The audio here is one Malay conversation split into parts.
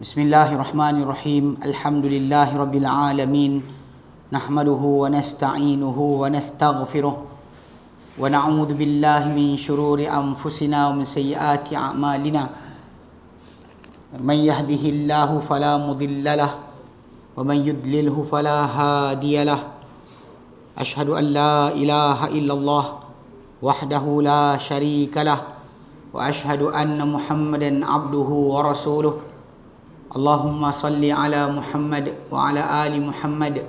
Bismillahirrahmanirrahim. Alhamdulillahirabbil alamin. Nahmaduhu wa nasta'inuhu wa nastaghfiruh. Wa na'udzu billahi min shururi anfusina wa min sayyiati a'malina. Man yahdihillahu fala mudilla lahu wa man yudlilhu fala hadiya lahu. Ashhadu an la ilaha illallah wahdahu la syarika lah wa ashhadu anna Muhammadan abduhu wa rasuluh. Allahumma salli ala Muhammad wa ala ali Muhammad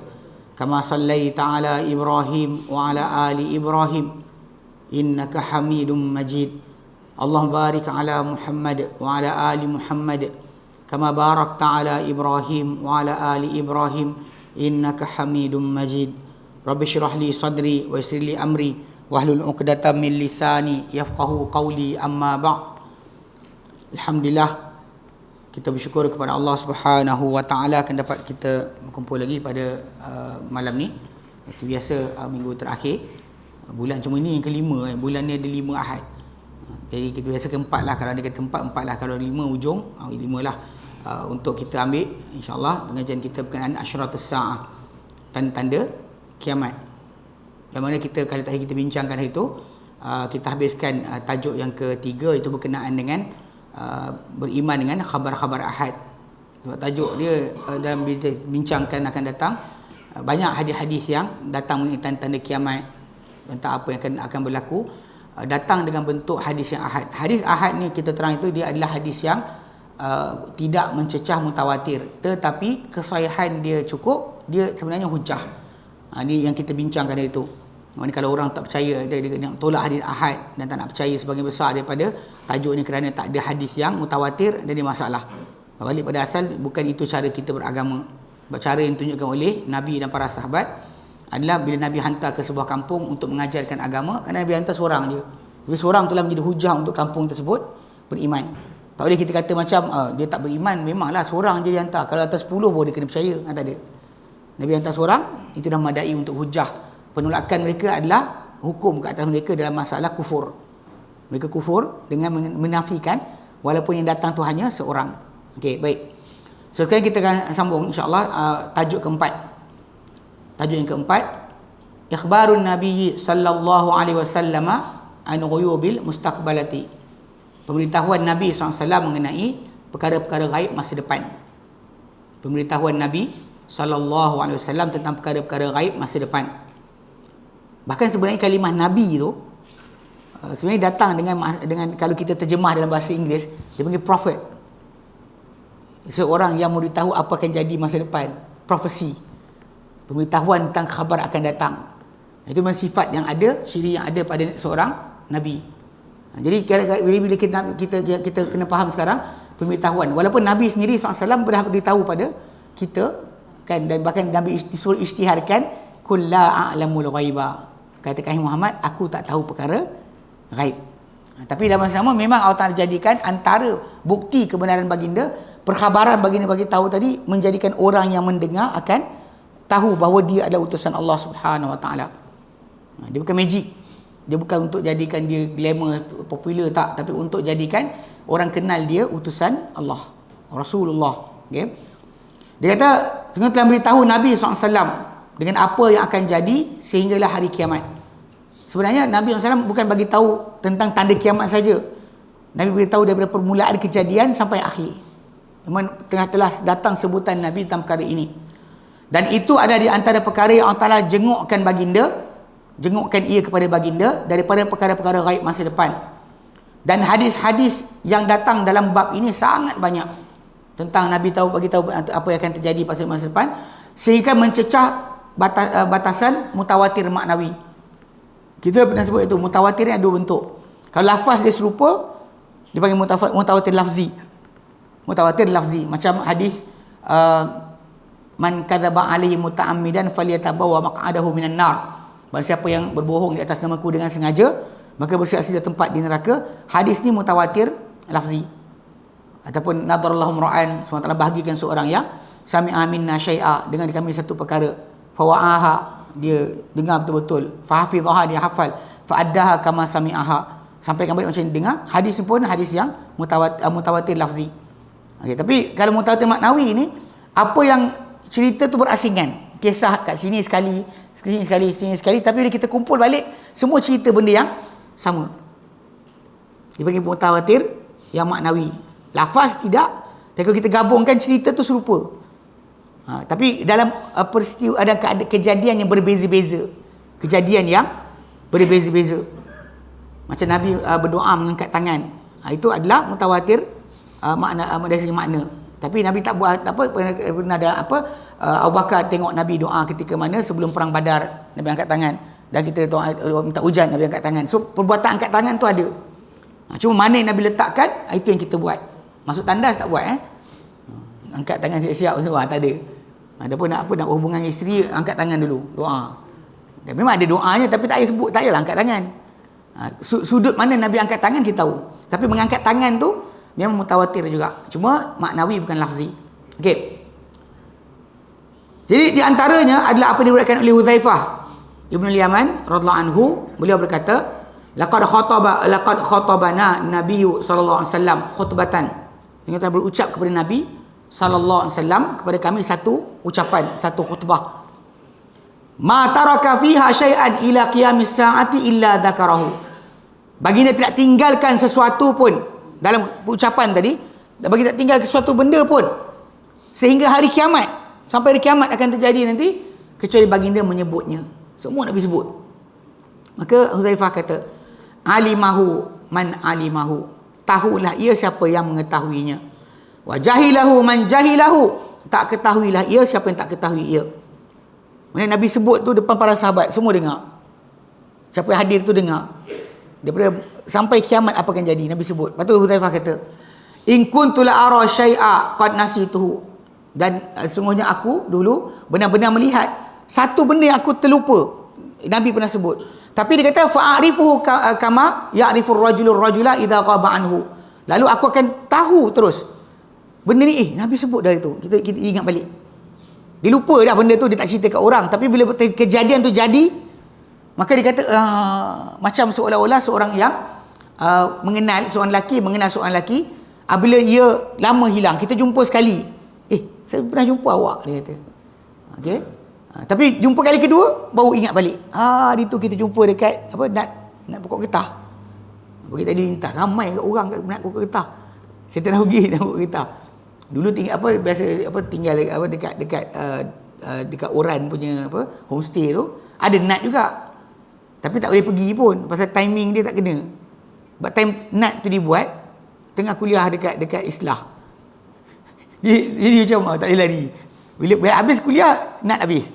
kama sallaita ala Ibrahim wa ala ali Ibrahim innaka Hamidum Majid. Allahumma barik ala Muhammad wa ala ali Muhammad kama barakta ala Ibrahim wa ala ali Ibrahim innaka Hamidum Majid. Rabbi shrah li sadri wa yassir li amri wahlul 'uqdatam min lisani yafqahu qawli, amma ba'd. Alhamdulillah, kita bersyukur kepada Allah Subhanahu wa taala akan dapat kita berkumpul lagi pada malam ni. Seperti biasa minggu terakhir. Bulan cuma ni yang kelima, bulan ni ada 5 Ahad. Jadi kita biasa keempat lah, kalau ada kata empat lah, kalau 5 ujung 5 lah. Untuk kita ambil insya-Allah pengajian kita berkenaan asyratus saah, tanda-tanda kiamat. Yang mana kita kali tadi kita bincangkan hari itu, kita habiskan tajuk yang ketiga, itu berkenaan dengan beriman dengan khabar-khabar ahad. Sebab tajuk dia dalam bincangkan akan datang banyak hadis-hadis yang datang mengenai tanda-tanda kiamat, tentang apa yang akan berlaku, datang dengan bentuk hadis yang ahad. Hadis ahad ni kita terang itu dia adalah hadis yang tidak mencecah mutawatir, tetapi kesahihan dia cukup, dia sebenarnya hujah. Ini yang kita bincangkan dari itu. Maksudnya kalau orang tak percaya, dia tolak hadis ahad dan tak nak percaya sebagian besar daripada tajuk ni kerana tak ada hadis yang mutawatir, dan dia masalah. Balik pada asal, bukan itu cara kita beragama. Cara yang ditunjukkan oleh Nabi dan para sahabat adalah bila Nabi hantar ke sebuah kampung untuk mengajarkan agama, kerana Nabi hantar seorang je. Tapi seorang telah menjadi hujah untuk kampung tersebut beriman. Tak boleh kita kata macam dia tak beriman, memanglah seorang je dia hantar. Kalau hantar 10 boleh kena percaya, tak ada. Nabi hantar seorang, itu dah memadai untuk hujah. Penolakan mereka adalah hukum ke atas mereka dalam masalah kufur. Mereka kufur dengan menafikan walaupun yang datang tu hanya seorang. Okey, baik. So sekarang kita akan sambung insya-Allah tajuk keempat. Tajuk yang keempat, ikhbarun Nabi sallallahu alaihi wasallam an ghuyubil mustaqbalati. Pemberitahuan Nabi SAW mengenai perkara-perkara gaib masa depan. Pemberitahuan Nabi sallallahu alaihi wasallam tentang perkara-perkara gaib masa depan. Bahkan sebenarnya kalimah Nabi tu sebenarnya datang dengan kalau kita terjemah dalam bahasa Inggeris, dia panggil prophet. Seorang yang memberitahu apa akan jadi masa depan, prophecy. Pemberitahuan tentang khabar akan datang. Itu memang sifat yang ada, ciri yang ada pada seorang Nabi. Jadi bila kita kena faham sekarang pemberitahuan. Walaupun Nabi sendiri SAW pernah beritahu pada kita kan, dan bahkan Nabi disuruh isytiharkan, qul la a'lamul ghaiba. Katakan Muhammad, aku tak tahu perkara ghaib. Tapi dalam masa sama memang Allah Ta'ala jadikan antara bukti kebenaran baginda, perkhabaran baginda bagi tahu tadi, menjadikan orang yang mendengar akan tahu bahawa dia adalah utusan Allah Subhanahu Wa Ta'ala. Dia bukan magic. Dia bukan untuk jadikan dia glamour, popular, tak. Tapi untuk jadikan orang kenal dia utusan Allah, Rasulullah. Okay? Dia kata, sebenarnya telah beritahu Nabi SAW dengan apa yang akan jadi sehinggalah hari kiamat. Sebenarnya Nabi SAW bukan bagi tahu tentang tanda kiamat saja. Nabi beritahu daripada permulaan kejadian sampai akhir. Memang tengah telah datang sebutan Nabi tentang perkara ini. Dan itu ada di antara perkara yang Allah Ta'ala jengukkan baginda, jengukkan ia kepada baginda daripada perkara-perkara gaib masa depan. Dan hadis-hadis yang datang dalam bab ini sangat banyak tentang Nabi bagi tahu apa yang akan terjadi pada masa depan, sehingga mencecah batasan mutawatir maknawi. Kita pernah sebut itu, mutawatir ni ada 2 bentuk. Kalau lafaz dia serupa, dia panggil mutawatir lafzi. Mutawatir lafzi, macam hadis man kadzaba alaihi muta'ammidan falyatabawwa maq'adahu minan nar. Barang siapa yang berbohong di atas namaku dengan sengaja, maka bersiap sedia tempat di neraka. Hadis ni mutawatir lafzi. Ataupun nadarallahu mura'an, SWT bahagikan seorang yang sami'a minna syai'a, dengan kami satu perkara, fawa'aha, dia dengar betul-betul, fahafidhaha, dia hafal, fa'addaha kama sami'aha, sampaikan balik macam dia dengar. Hadis pun hadis yang mutawatir lafzi. Okey, tapi kalau mutawatir maknawi ni, apa yang cerita tu berasingan, kisah kat sini sekali, sini sekali, tapi bila kita kumpul balik, semua cerita benda yang sama. Dipanggil mutawatir yang maknawi. Lafaz tidak, tapi kalau kita gabungkan cerita tu serupa. Tapi dalam peristiwa ada kejadian yang berbeza-beza. Kejadian yang berbeza-beza. Macam Nabi berdoa mengangkat tangan. Itu adalah mutawatir makna dari segi makna. Tapi Nabi tak buat apa, pernah ada apa, Abu Bakar tengok Nabi doa ketika mana sebelum perang Badar, Nabi angkat tangan, dan kita doa minta hujan, Nabi angkat tangan. So perbuatan angkat tangan tu ada. Cuma mana yang Nabi letakkan, itu yang kita buat. Masuk tandas tak buat angkat tangan siap-siap tu tak ada. Ataupun nak hubungan isteri, angkat tangan dulu doa. Dan memang ada doanya, tapi tak payah sebut, tak payahlah angkat tangan. Sudut mana Nabi angkat tangan kita tahu. Tapi mengangkat tangan tu memang mutawatir juga. Cuma maknawi bukan lafzi. Okey. Jadi di antaranya adalah apa yang diriwayatkan oleh Hudzaifah Ibnu Yaman radhiyallahu anhu, beliau berkata, laqad khatabana Nabiyyu sallallahu alaihi wasallam khutbatan. Kita berucap kepada Nabi sallallahu alaihi wasallam, kepada kami satu ucapan, satu khutbah. Ma taraka fiha syai'an ila qiyamis saati illa dzakarahu. Baginda tidak tinggalkan sesuatu pun dalam ucapan tadi, baginda tak tinggal sesuatu benda pun sehingga hari kiamat, sampai hari kiamat akan terjadi nanti, kecuali baginda menyebutnya. Semua Nabi sebut. Maka Hudzaifah kata, alimahu man alimahu, tahulah ia siapa yang mengetahuinya. Wa jahilahu man jahilahu, tak ketahuilah ia siapa yang tak ketahui ia. Maksudnya Nabi sebut tu depan para sahabat, semua dengar. Siapa yang hadir tu dengar. Daripada sampai kiamat apa akan jadi, Nabi sebut. Lepas tu Hudzaifah kata, in kuntu la ara syai'a qad nasituhu, dan sungguhnya aku dulu benar-benar melihat satu benda yang aku terlupa, Nabi pernah sebut. Tapi dia kata fa'arifuhu kama ya'rifur rajulur rajula idza qaba anhu. Lalu aku akan tahu terus benda ni, Nabi sebut dari tu. Kita ingat balik. Dia lupa dah benda tu, dia tak cerita kat orang, tapi bila kejadian tu jadi, maka dia kata macam seolah-olah seorang yang mengenal seorang lelaki, bila ia lama hilang, kita jumpa sekali, saya pernah jumpa awak, dia kata. Okey. Tapi jumpa kali kedua baru ingat balik. Hari tu kita jumpa dekat apa, nak pokok getah. Kita dilintas ramai kat orang kat nak pokok getah. Saya tak nak pergi nak pokok getah. Dulu tinggal apa, biasa apa, tinggal apa dekat Oran punya apa homestay tu, ada nat juga. Tapi tak boleh pergi pun pasal timing dia tak kena. Sebab time nat tu dibuat tengah kuliah dekat Islah. Jadi macam tak boleh lari. Bila habis kuliah, nat habis.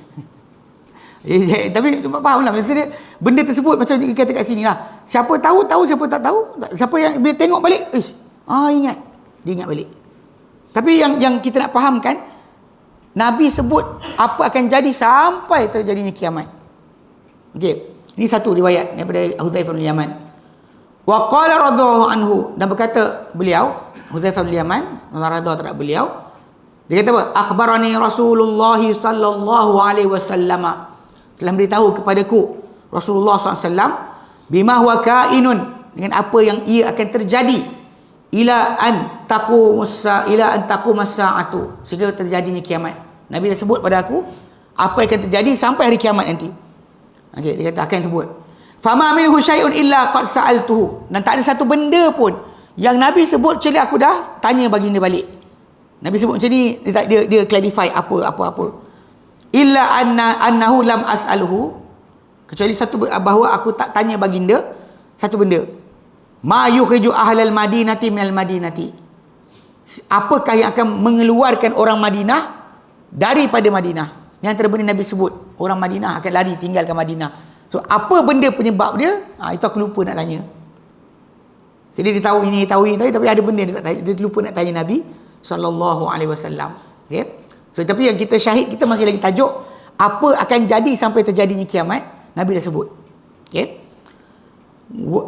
Tapi fahamlah, maksudnya benda tersebut macam kata kat sini lah. Siapa tahu, siapa tak tahu. Siapa yang bila tengok balik, ingat. Dia ingat balik. Tapi yang kita nak fahamkan, Nabi sebut apa akan jadi sampai terjadinya kiamat. Okey. Ini satu riwayat daripada Hudzaifah bin Yaman. Wa qala radhiyallahu anhu, dan berkata beliau, Hudzaifah bin Yaman, Allah radha terhadap beliau, dia kata apa? Akhbarani Rasulullah sallallahu alaihi wasallam, telah beritahu kepadaku Rasulullah SAW bima huwa kainun, dengan apa yang ia akan terjadi, ila an taqumus saatu, sehingga terjadinya kiamat. Nabi dah sebut pada aku apa yang akan terjadi sampai hari kiamat nanti. Okey, dia kata akan sebut. Fama minhu syai'un illa qad sa'altuhu, dan tak ada satu benda pun yang Nabi sebut kecuali aku dah tanya baginda balik. Nabi sebut macam ni, dia clarify apa. Illa annahu lam as'alhu, kecuali satu, bahawa aku tak tanya baginda satu benda. Ma yukhriju ahlal madinati minal madinati, apakah yang akan mengeluarkan orang Madinah daripada Madinah. Yang antara benda Nabi sebut, orang Madinah akan lari tinggalkan Madinah. So apa benda penyebab dia, itu aku lupa nak tanya. Jadi dia tahu ini, tapi ada benda dia tak tanya, dia lupa nak tanya Nabi sallallahu alaihi wasallam. Okey. So tapi yang kita syahid, kita masih lagi tajuk apa akan jadi sampai terjadinya kiamat, Nabi dah sebut. Okey.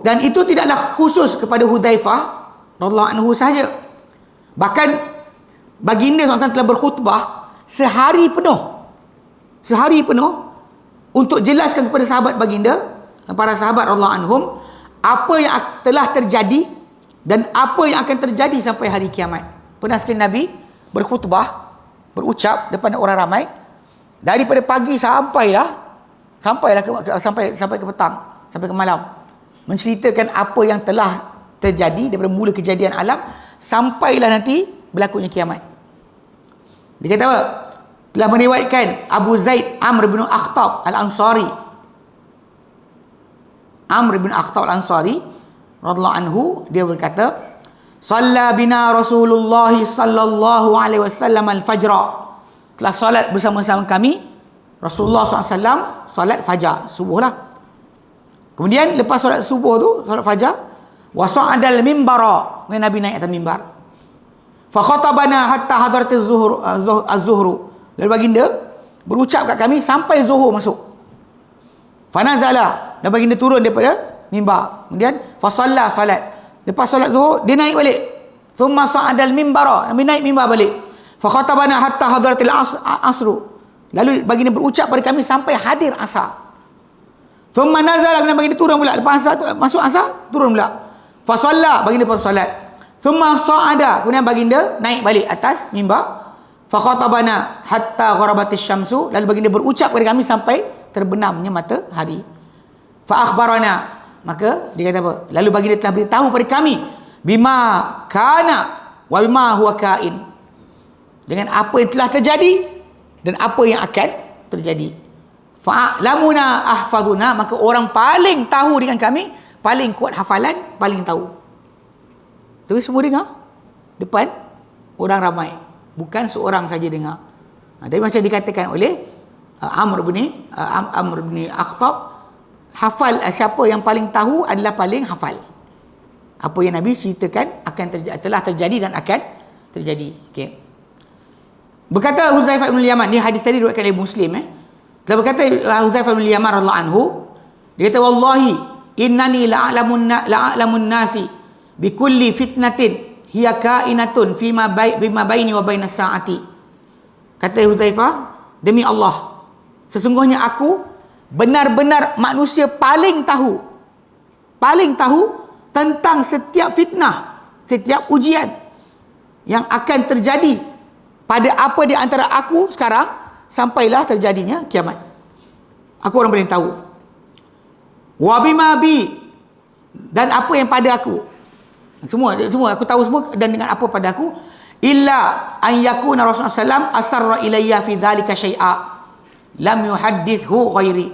Dan itu tidaklah khusus kepada Hudzaifah radhiyallahu anhu sahaja. Bahkan baginda SAW telah berkhutbah sehari penuh untuk jelaskan kepada sahabat baginda, para sahabat radhiyallahu anhum, apa yang telah terjadi dan apa yang akan terjadi sampai hari kiamat. pernah sekali Nabi berkhutbah, berucap depan orang ramai, daripada pagi sampailah sampai ke petang, sampai ke malam, menceritakan apa yang telah terjadi daripada mula kejadian alam sampailah nanti berlakunya kiamat. Dia kata apa? Telah meriwayatkan Abu Zaid Amr bin Akhtab Al-Ansari, radhiyallahu anhu, dia berkata, "Shalla bina Rasulullah sallallahu alaihi wasallam al-fajr." Telah solat bersama-sama kami Rasulullah SAW solat fajar, subuh lah. Kemudian lepas solat subuh tu, solat fajar, wa sa'adal mimbara, Nabi naik atas mimbar. Fa khatabana hatta hadratiz zuhru. Lalu baginda berucap kat kami sampai zuhur masuk. Fa nazala, dan baginda turun daripada mimbar. Kemudian fa shalla salat. Lepas solat zuhur dia naik balik. Thumma sa'adal mimbara, Nabi naik mimbar balik. Fa khatabana hatta hadratil asru. Lalu baginda berucap pada kami sampai hadir asar. Thumma nazala, kemudian baginda turun pula. Lepas asar tu, masuk asar, turun pula. Fa shalla, baginda pun solat. Thumma sa'ada, kemudian baginda naik balik atas mimbar. Fa khatabana hatta gharabatis syamsu, lalu baginda berucap kepada kami sampai terbenamnya matahari. Fa akhbarana, maka dia kata apa? Lalu baginda telah beritahu pada kami bima kana wa bima huwa kain, dengan apa yang telah terjadi dan apa yang akan terjadi. Fa'lamuna ahfaduna, maka orang paling tahu dengan kami, paling kuat hafalan, paling tahu. Tapi semua dengar depan orang ramai, bukan seorang saja dengar. Tapi macam dikatakan oleh Amr bin Akhtab, hafal, siapa yang paling tahu adalah paling hafal. Apa yang Nabi ceritakan telah terjadi dan akan terjadi. Okey. Berkata Huzaifah bin Yaman, ni hadis tadi diriwayatkan oleh Muslim. Telah berkata Huzaifah bin Yaman radhiyallahu anhu, dia kata, wallahi innani la'alamun nasi bikulli fitnatin hiya kainatun bima baini wa bainas saati. Kata Huzaifah, demi Allah, sesungguhnya aku benar-benar manusia paling tahu tentang setiap fitnah, setiap ujian yang akan terjadi pada apa di antara aku sekarang sampailah terjadinya kiamat. Aku orang paling tahu. Wa bima bi, dan apa yang pada aku. Semua aku tahu semua, dan dengan apa pada aku, illa an yakuna Rasulullah sallam asarra ilayya fi dhalika syai'a lam yuhaddithu ghairi.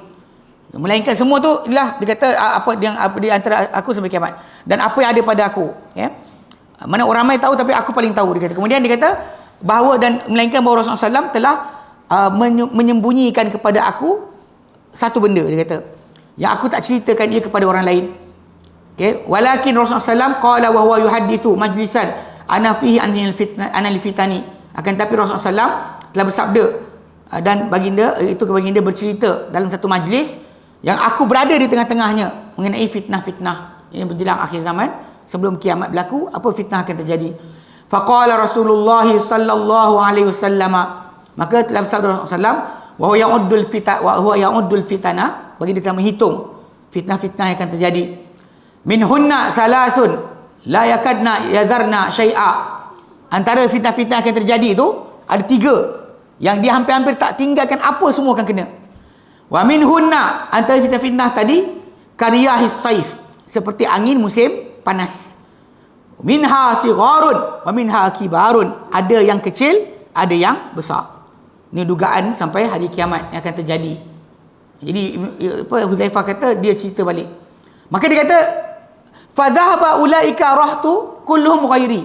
Melainkan semua tu ialah dia kata apa di antara aku sampai kiamat, dan apa yang ada pada aku, ya. Mana orang ramai tahu tapi aku paling tahu, dia kata. Kemudian dia kata bahawa, dan melainkan bahawa Rasulullah sallam telah menyembunyikan kepada aku satu benda, dia kata, yang aku tak ceritakan ia kepada orang lain. Okay. Walakin Rasulullah SAW qala wa huwa yuhaddithu majlisan ana fihi anil fitani. Akan tapi Rasulullah SAW telah bersabda, dan baginda bercerita dalam satu majlis yang aku berada di tengah-tengahnya mengenai fitnah-fitnah yang menjelang akhir zaman, sebelum kiamat berlaku, apa fitnah akan terjadi. Faqala Rasulullah sallallahu alaihi wasallam, maka telah bersabda Rasulullah SAW, wa huwa ya'uddul fitana, baginda telah menghitung fitnah-fitnah yang akan terjadi. Minhunna salasun la yakadna yadharna syai'a. Antara fitnah-fitnah yang akan terjadi itu ada 3 yang dia hampir-hampir tak tinggalkan apa, semua akan kena. Wa minhunna, antara fitnah-fitnah tadi, kariyahis saif, seperti angin musim panas. Minha sigharun wa minha kibarun, ada yang kecil, ada yang besar. Ini dugaan sampai hari kiamat yang akan terjadi. Jadi Huzaifah kata, dia cerita balik. Maka dia kata, fadhahaba ulaika rahtu kulluhum ghairi,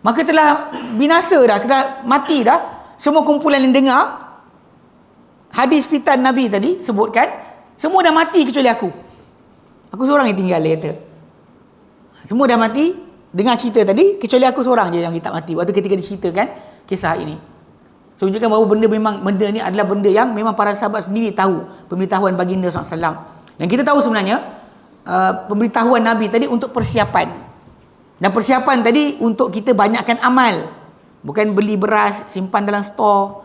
maka telah binasa dah, telah mati dah semua kumpulan yang dengar hadis fitan Nabi tadi sebutkan, semua dah mati kecuali aku seorang yang tinggal, dia kata. Semua dah mati dengar cerita tadi, kecuali aku seorang je yang tak mati waktu ketika diceritakan kisah ini. So, menunjukkan bahawa benda ni adalah benda yang memang para sahabat sendiri tahu, pemberitahuan baginda SAW. Dan kita tahu sebenarnya pemberitahuan Nabi tadi untuk persiapan, dan persiapan tadi untuk kita banyakkan amal, bukan beli beras simpan dalam stor,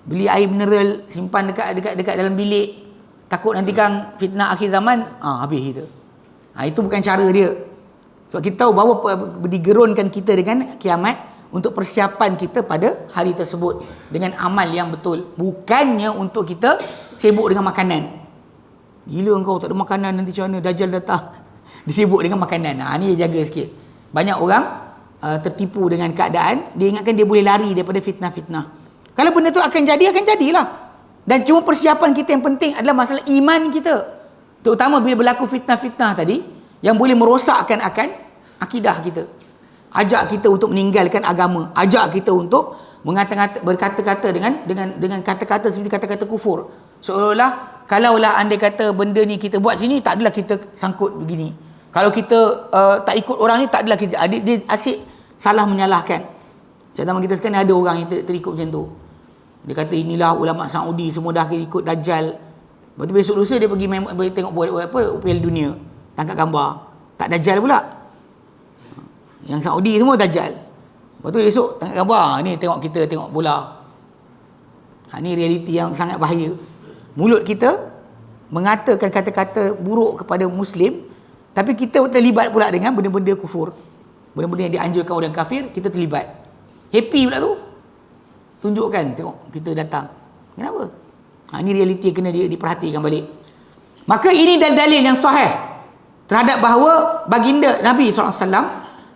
beli air mineral simpan dekat dalam bilik, takut nanti kan fitnah akhir zaman habis kita. Itu bukan cara dia. Sebab kita tahu bahawa digerunkan kita dengan kiamat untuk persiapan kita pada hari tersebut dengan amal yang betul. Bukannya untuk kita sibuk dengan makanan. Gila engkau, tak ada makanan nanti macam mana, Dajjal datang. Disibuk dengan makanan. Ni jaga sikit. Banyak orang tertipu dengan keadaan, dia ingatkan dia boleh lari daripada fitnah-fitnah. Kalau benda tu akan jadilah. Dan cuma persiapan kita yang penting adalah masalah iman kita. Terutama bila berlaku fitnah-fitnah tadi yang boleh merosakkan akan akidah kita. Ajak kita untuk meninggalkan agama, ajak kita untuk berkata-kata dengan kata-kata seperti kata-kata kufur. Seolah-olah kalaulah andai kata benda ni kita buat sini, tak adalah kita sangkut begini. Kalau kita tak ikut orang ni, tak adalah kita. Dia asyik salah menyalahkan. Zaman kita sekarang ada orang yang terikut macam tu. Dia kata inilah ulama Saudi semua dah ikut Dajjal. Lepas tu besok lusa dia pergi tengok buat apa, Piala Dunia, tangkap gambar. Tak Dajjal pula. Yang Saudi semua Dajjal. Lepas tu esok tangkap gambar, ni tengok kita tengok bola. Ni realiti yang sangat bahaya. Mulut kita mengatakan kata-kata buruk kepada Muslim, tapi kita terlibat pula dengan benda-benda kufur. Benda-benda yang dianjurkan orang kafir, kita terlibat. Happy pula tu. Tunjukkan, tengok kita datang. Kenapa? Ini realiti yang kena diperhatikan balik. Maka ini dalil-dalil yang sahih terhadap bahawa baginda Nabi SAW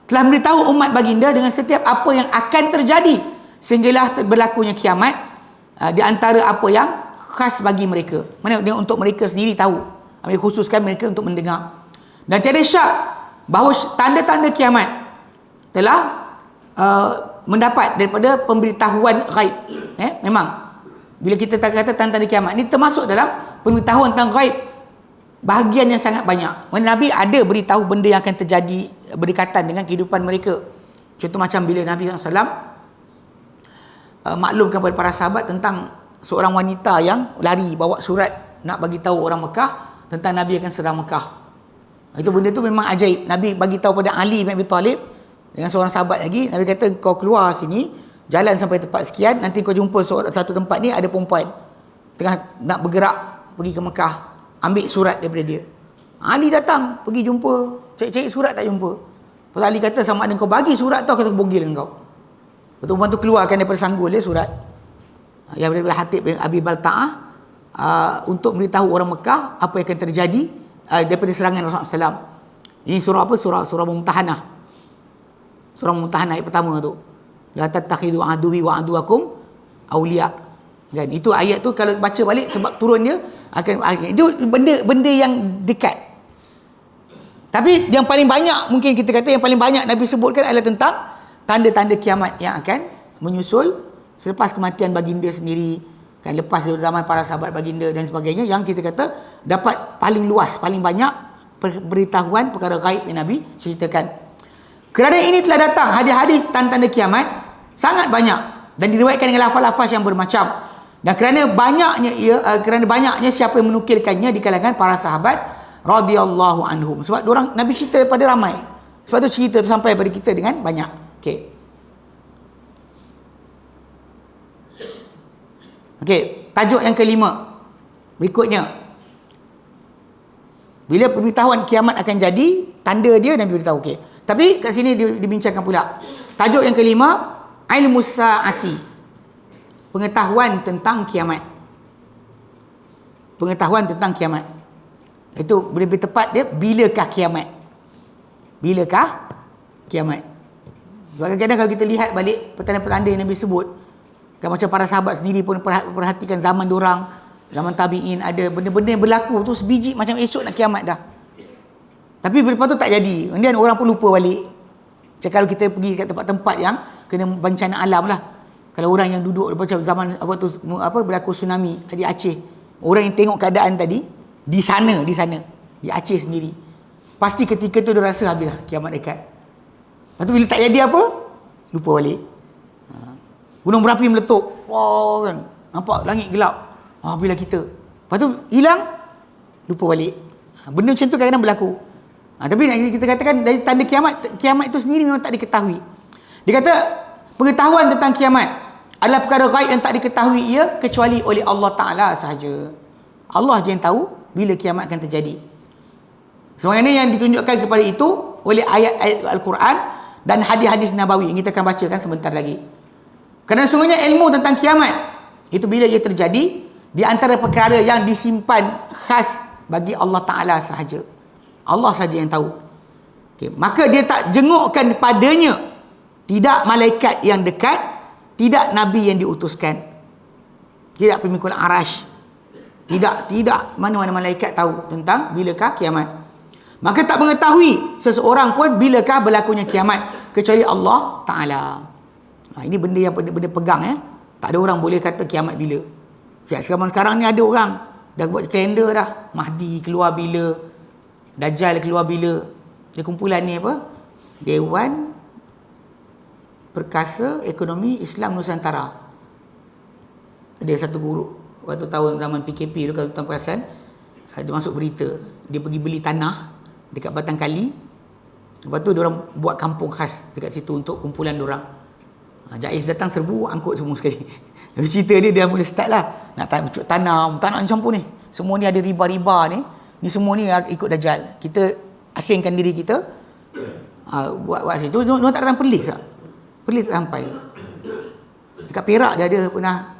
telah memberitahu umat baginda dengan setiap apa yang akan terjadi sehinggalah berlakunya kiamat, di antara apa yang khas bagi mereka. Mana untuk mereka sendiri tahu. Mereka khususkan mereka untuk mendengar. Dan tiada syak bahawa tanda-tanda kiamat telah mendapat daripada pemberitahuan ghaib. Memang bila kita kata tanda-tanda kiamat ni termasuk dalam pemberitahuan tentang ghaib, bahagian yang sangat banyak. Mana Nabi ada beritahu benda yang akan terjadi berdekatan dengan kehidupan mereka. Contoh macam bila Nabi SAW maklumkan kepada para sahabat tentang seorang wanita yang lari bawa surat nak bagi tahu orang Mekah tentang Nabi akan serang Mekah. Itu benda tu memang ajaib. Nabi bagi tahu pada Ali bin Abi Talib dengan seorang sahabat lagi. Nabi kata kau keluar sini, jalan sampai tempat sekian, nanti kau jumpa satu tempat ni ada perempuan tengah nak bergerak pergi ke Mekah, ambil surat daripada dia. Ali datang, pergi jumpa, cari-cari surat tak jumpa. Lepas Ali kata sama ada kau bagi surat tu, kata bogil kau. Lepas perempuan tu keluarkan daripada sanggul dia surat yang daripada Hatib bin Abi Balta'ah untuk beritahu orang Mekah apa yang akan terjadi daripada serangan Rasulullah SAW. Ini surah apa? Surah Mumtahanah. Surah Mumtahanah ayat pertama tu. La tattakhidhu aduwi wa aduwakum awliya. Kan? Itu ayat tu kalau baca balik sebab turun dia akan itu benda yang dekat. Tapi yang paling banyak, mungkin kita kata yang paling banyak Nabi sebutkan adalah tentang tanda-tanda kiamat yang akan menyusul selepas kematian baginda sendiri, kan, lepas zaman para sahabat baginda dan sebagainya, yang kita kata dapat paling luas, paling banyak beritahuan perkara gaib yang Nabi ceritakan. Kerana ini telah datang hadis-hadis tanda-tanda kiamat sangat banyak dan diriwayatkan dengan lafaz-lafaz yang bermacam. Dan kerana banyaknya siapa yang menukilkannya di kalangan para sahabat radhiyallahu anhum. Sebab diorang Nabi cerita pada ramai. Sebab tu cerita tu sampai pada kita dengan banyak. Okey, tajuk yang kelima berikutnya. Bila pemberitahuan kiamat akan jadi, tanda dia Nabi beritahu. Okey. Tapi kat sini dibincangkan pula. Tajuk yang kelima, ilmu saati. Pengetahuan tentang kiamat. Pengetahuan tentang kiamat. Itu lebih tepat dia, bilakah kiamat? Bilakah kiamat? Sebab kadang-kadang kalau kita lihat balik petanda-petanda yang Nabi sebut, kan, macam para sahabat sendiri pun perhatikan zaman diorang, zaman tabi'in, ada benda-benda yang berlaku tu sebiji macam esok nak kiamat dah. Tapi lepas tu tak jadi. Kemudian orang pun lupa balik. Macam kalau kita pergi kat tempat-tempat yang kena bencana alam lah. Kalau orang yang duduk macam zaman berlaku tsunami di Aceh, orang yang tengok keadaan tadi di sana di Aceh sendiri, pasti ketika tu dia rasa habislah kiamat dekat. Lepas tu bila tak jadi apa, lupa balik. Gunung berapi meletup, wow, kan, nampak langit gelap, bila kita, lepas tu hilang, lupa balik. Benda macam tu kadang-kadang berlaku. Tapi kita katakan dari tanda kiamat itu sendiri memang tak diketahui. Dia kata pengetahuan tentang kiamat adalah perkara gaib yang tak diketahui ia kecuali oleh Allah Ta'ala sahaja. Allah je yang tahu bila kiamat akan terjadi. Sebagaimana yang ditunjukkan kepada itu oleh ayat-ayat Al-Quran dan hadis-hadis Nabawi yang kita akan bacakan sebentar lagi. Kerana sungguhnya ilmu tentang kiamat itu bila ia terjadi di antara perkara yang disimpan khas bagi Allah Ta'ala sahaja. Allah sahaja yang tahu. Okay. Maka dia tak jengukkan padanya, tidak malaikat yang dekat, tidak Nabi yang diutuskan, tidak pemikul arash, tidak mana-mana malaikat tahu tentang bilakah kiamat. Maka tak mengetahui seseorang pun bilakah berlakunya kiamat kecuali Allah Ta'ala. Ini benda yang benda pegang. Tak ada orang boleh kata kiamat bila. Sekarang ni ada orang dah buat kalender dah. Mahdi keluar bila, Dajjal keluar bila. Dia kumpulan ni apa? Dewan Perkasa Ekonomi Islam Nusantara. Ada satu guru waktu tahun zaman PKP tu, kalau tuan perasan, dia masuk berita, dia pergi beli tanah dekat Batang Kali. Lepas tu diorang buat kampung khas dekat situ untuk kumpulan diorang. Jais datang serbu, angkut semua sekali. Cerita dia mula start lah. Nak tanam ni campur ni. Semua ni ada riba-riba ni. Ni semua ni ikut Dajjal. Kita asingkan diri kita. Buat situ. Diorang tak datang Perlis tak? Perlis tak sampai. Dekat Perak dia ada pernah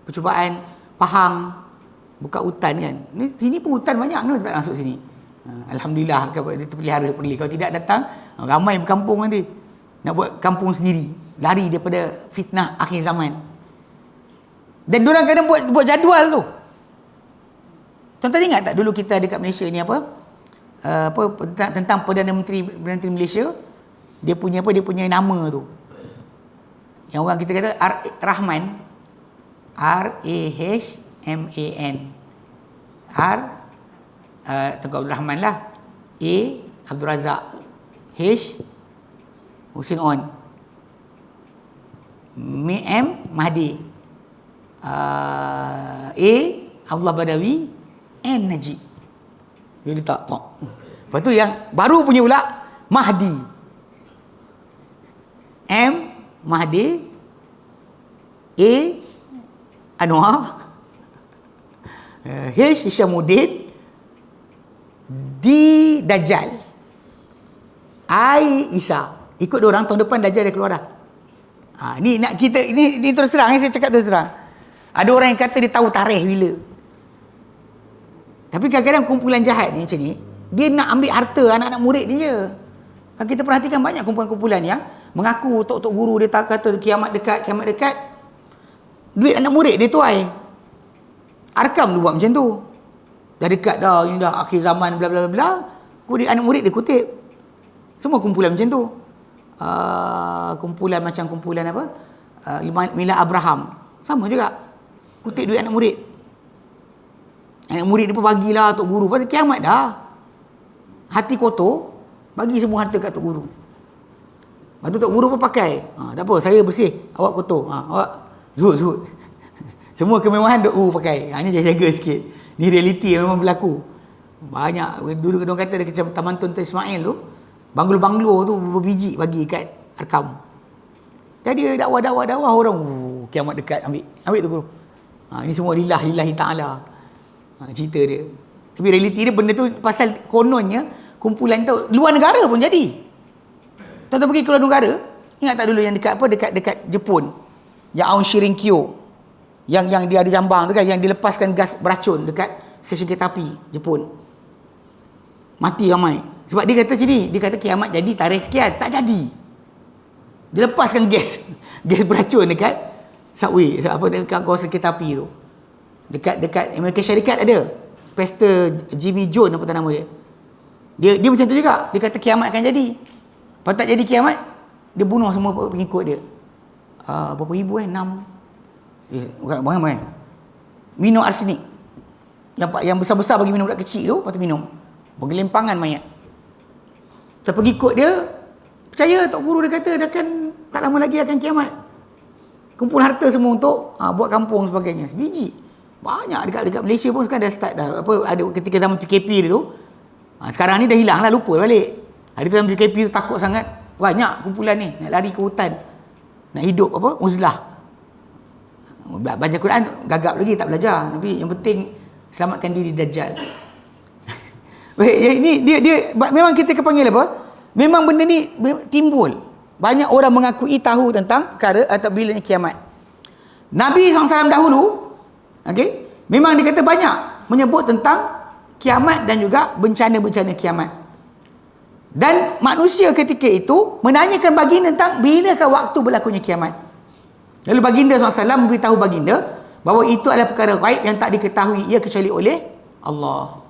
percubaan. Pahang buka hutan kan. Sini pun hutan banyak, dia tak masuk sini. Alhamdulillah dia terpelihara Perlis. Kalau tidak datang, ramai berkampung nanti. Nak buat kampung sendiri. Lari daripada fitnah akhir zaman. Dan diorang kadang buat jadual tu. Tuan-tuan ingat tak dulu kita dekat Malaysia ni tentang Perdana Menteri Malaysia, dia punya nama tu. Yang orang kita kata Rahman, R-A-H-M-A-N. Tengku Abdul Rahman lah. A. Abdul Razak. H. Hussein On. M. Mahdi. A. Abdullah Badawi. N. Najib. Dia letak. Lepas tu yang baru punya pula Mahdi. M. Mahdi. A. Anwar. H. Hishamuddin. D. Dajjal. I. Isa. Ikut diorang tahun depan Dajjal dah keluar dah. Ni nak kita ini terus terang, saya cakap terus terang. Ada orang yang kata dia tahu tarikh bila. Tapi kadang-kadang kumpulan jahat ni macam ni, dia nak ambil harta anak-anak murid ni je. Kan kita perhatikan banyak kumpulan-kumpulan yang mengaku tok-tok guru dia tak kata kiamat dekat. Duit anak murid dia tuai. Arkam dia buat macam tu. Dah dekat dah, ini dah akhir zaman bla bla bla. Kemudian anak murid dia kutip. Semua kumpulan macam tu. Kumpulan apa? Mila Abraham. Sama juga. Kutip duit anak murid. Anak murid dia pun bagilah tok guru. Pasal kiamat dah. Hati kotor, bagi semua harta kat tok guru. Lepas tu tok guru pun pakai. Tak apa, saya bersih, awak kotor. Awak zuhud. Semua kemewahan tok guru pakai. Ni jaga sikit. Ni realiti yang memang berlaku. Banyak. Dulu orang kata dekat Taman Tun Ismail tu, banglo-banglo tu berbiji bagi kat Arkam. Jadi dakwah orang kiamat dekat, ambil tu guru. Ini semua lillahi ta'ala. Cerita dia. Tapi realiti dia benda tu pasal kononnya kumpulan tu luar negara pun jadi. Tuan-tuan pergi keluar negara, ingat tak dulu yang dekat Jepun, yang Aum Shirinkyo, yang dia ada jambang tu kan, yang dilepaskan gas beracun dekat stesen kereta api Jepun. Mati ramai. Sebab dia kata sini, dia kata kiamat jadi tarikh sekian, tak jadi. Dilepaskan gas beracun dekat subway, dekat kawasan kereta api tu. Dekat Amerika Syarikat ada Pesta Jimmy Jones, apa nama dia. Dia macam tu juga. Dia kata kiamat akan jadi. Kalau tak jadi kiamat, dia bunuh semua pengikut dia. Berapa ribu 6. Bukan. Minum arsenik. Yang besar-besar bagi minum budak kecil tu, lepas tu minum. Bergelimpangan mayat. So pengikut dia percaya tok guru dia kata dia akan tak lama lagi akan kiamat. Kumpul harta semua untuk buat kampung sebagainya. Sebiji. Banyak dekat Malaysia pun sekarang dah start dah. Ada ketika zaman PKP dia tu. Sekarang ni dah hilang lah, lupa balik. Hari tu zaman PKP tu takut sangat. Banyak kumpulan ni nak lari ke hutan. Nak hidup uzlah. Baca Quran gagap lagi tak belajar. Tapi yang penting selamatkan diri Dajjal. Baik, ini dia memang kita kepanggil apa? Memang benda ni timbul. banyak orang mengakui tahu tentang perkara atau bilanya kiamat. Nabi SAW dahulu, okey, memang dia kata banyak menyebut tentang kiamat dan juga bencana-bencana kiamat. Dan manusia ketika itu menanyakan baginda tentang bilakah waktu berlakunya kiamat. Lalu baginda SAW memberitahu baginda bahawa itu adalah perkara gaib yang tak diketahui ia kecuali oleh Allah.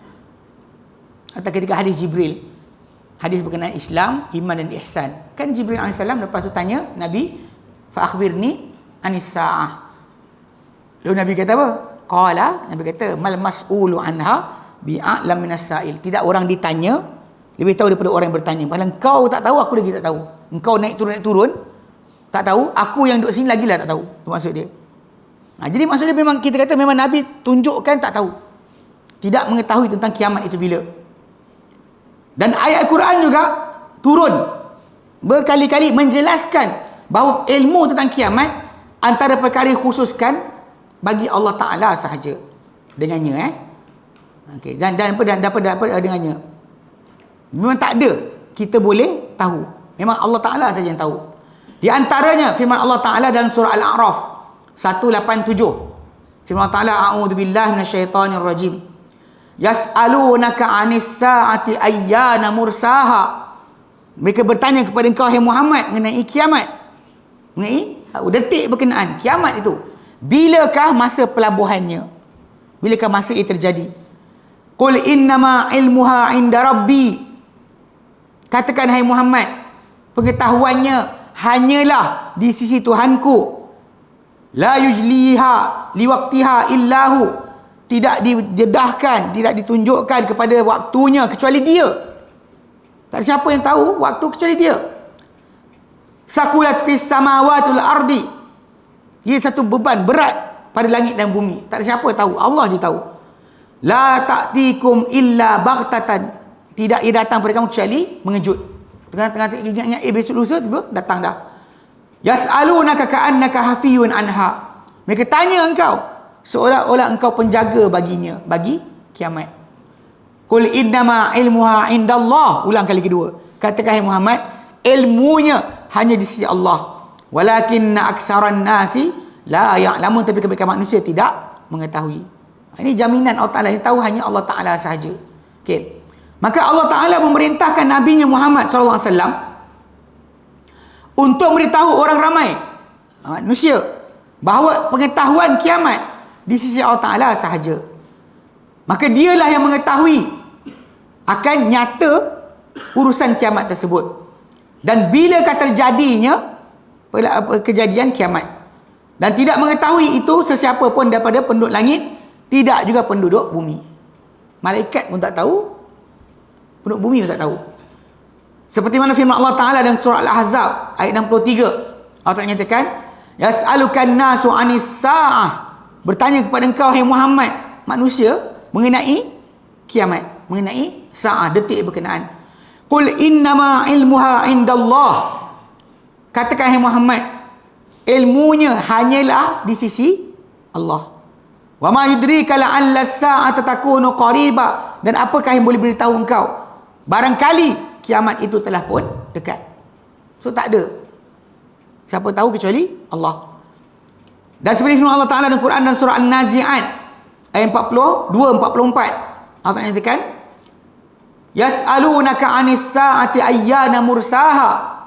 Atau ketika hadis Jibril, hadis berkenaan Islam, iman dan ihsan. Kan Jibril AS lepas tu tanya Nabi, fa akhbirni anis sa'ah. Lalu Nabi kata apa? Qala, Nabi kata mal mas'ulu anha bi'a'lam minas sa'il. Tidak orang ditanya lebih tahu daripada orang yang bertanya. Padahal engkau tak tahu, aku lagi tak tahu. Engkau naik turun tak tahu, aku yang duduk sini lagilah tak tahu. Itu maksud dia. Jadi maksud dia memang, kita kata memang Nabi tunjukkan tak tahu, tidak mengetahui tentang kiamat itu bila. Dan ayat Quran juga turun berkali-kali menjelaskan bahawa ilmu tentang kiamat antara perkara khususkan bagi Allah Ta'ala sahaja dengannya. Okay. Dan dapat dengannya. Memang tak ada kita boleh tahu. Memang Allah Ta'ala saja yang tahu. Di antaranya firman Allah Ta'ala dalam surah Al-A'raf 187. Firman Allah Ta'ala, a'udzubillahi minasyaitonirrajim. Yas'alunaka 'anis sa'ati ayyana mursaha. Mereka bertanya kepada engkau, hai Muhammad, mengenai kiamat. Mengenai detik berkenaan kiamat itu. Bilakah masa pelabuhannya? Bilakah masa itu terjadi? Qul innama ilmuha 'inda rabbi. Katakan, hai Muhammad, pengetahuannya hanyalah di sisi Tuhanku. La yujliha liwaqtiha illahu. Tidak dijedahkan, tidak ditunjukkan kepada waktunya kecuali dia. Tak ada siapa yang tahu waktu kecuali dia. Sakulat fis samawati wal ardi. Ia satu beban berat pada langit dan bumi. Tak ada siapa tahu, Allah je tahu. La ta'tikum illa baghtatan. Tidak ia datang pada kamu kecuali mengejut. Tengah-tengah ingatnya besok lusa tiba datang dah. Yas'alunaka ka'annaka hafiyun anha. Mereka tanya engkau seolah-olah engkau penjaga baginya, bagi kiamat. Qul innama ilmuha indallah. Ulang kali kedua. Katakan, hai Muhammad, ilmunya hanya di sisi Allah. Walakinna aktsaran nasi la ya'lamun. Tapi kebanyakan manusia tidak mengetahui. Ini jaminan Allah Ta'ala, yang tahu hanya Allah Ta'ala sahaja. Okay. Maka Allah Ta'ala memerintahkan Nabi-Nya Muhammad SAW untuk memberitahu orang ramai manusia bahawa pengetahuan kiamat di sisi Allah Ta'ala sahaja. Maka dialah yang mengetahui akan nyata urusan kiamat tersebut. Dan bilakah terjadinya kejadian kiamat. Dan tidak mengetahui itu sesiapa pun daripada penduduk langit, tidak juga penduduk bumi. Malaikat pun tak tahu, penduduk bumi pun tak tahu. Seperti mana firman Allah Ta'ala dalam surah Al-Ahzab ayat 63. Allah Ta'ala nyatakan, yas'alukan nasu anis sa'ah. Bertanya kepada engkau, hai Muhammad, manusia, mengenai kiamat, mengenai sa'ah, detik berkenaan. Qul innama ilmuha indallah. Katakan, hai Muhammad, ilmunya hanyalah di sisi Allah. Wa ma yudrika la'alla as-sa'ata takunu qariba. Dan apakah yang boleh beritahu engkau barangkali kiamat itu telah pun dekat. So tak ada siapa tahu kecuali Allah. Dan seperti firman Allah Ta'ala dalam Quran dan surah An-Nazi'at ayat 42-44, Allah Ta'ala nyatakan, yas'alunaka 'anis sa'ati ayyana mursaha.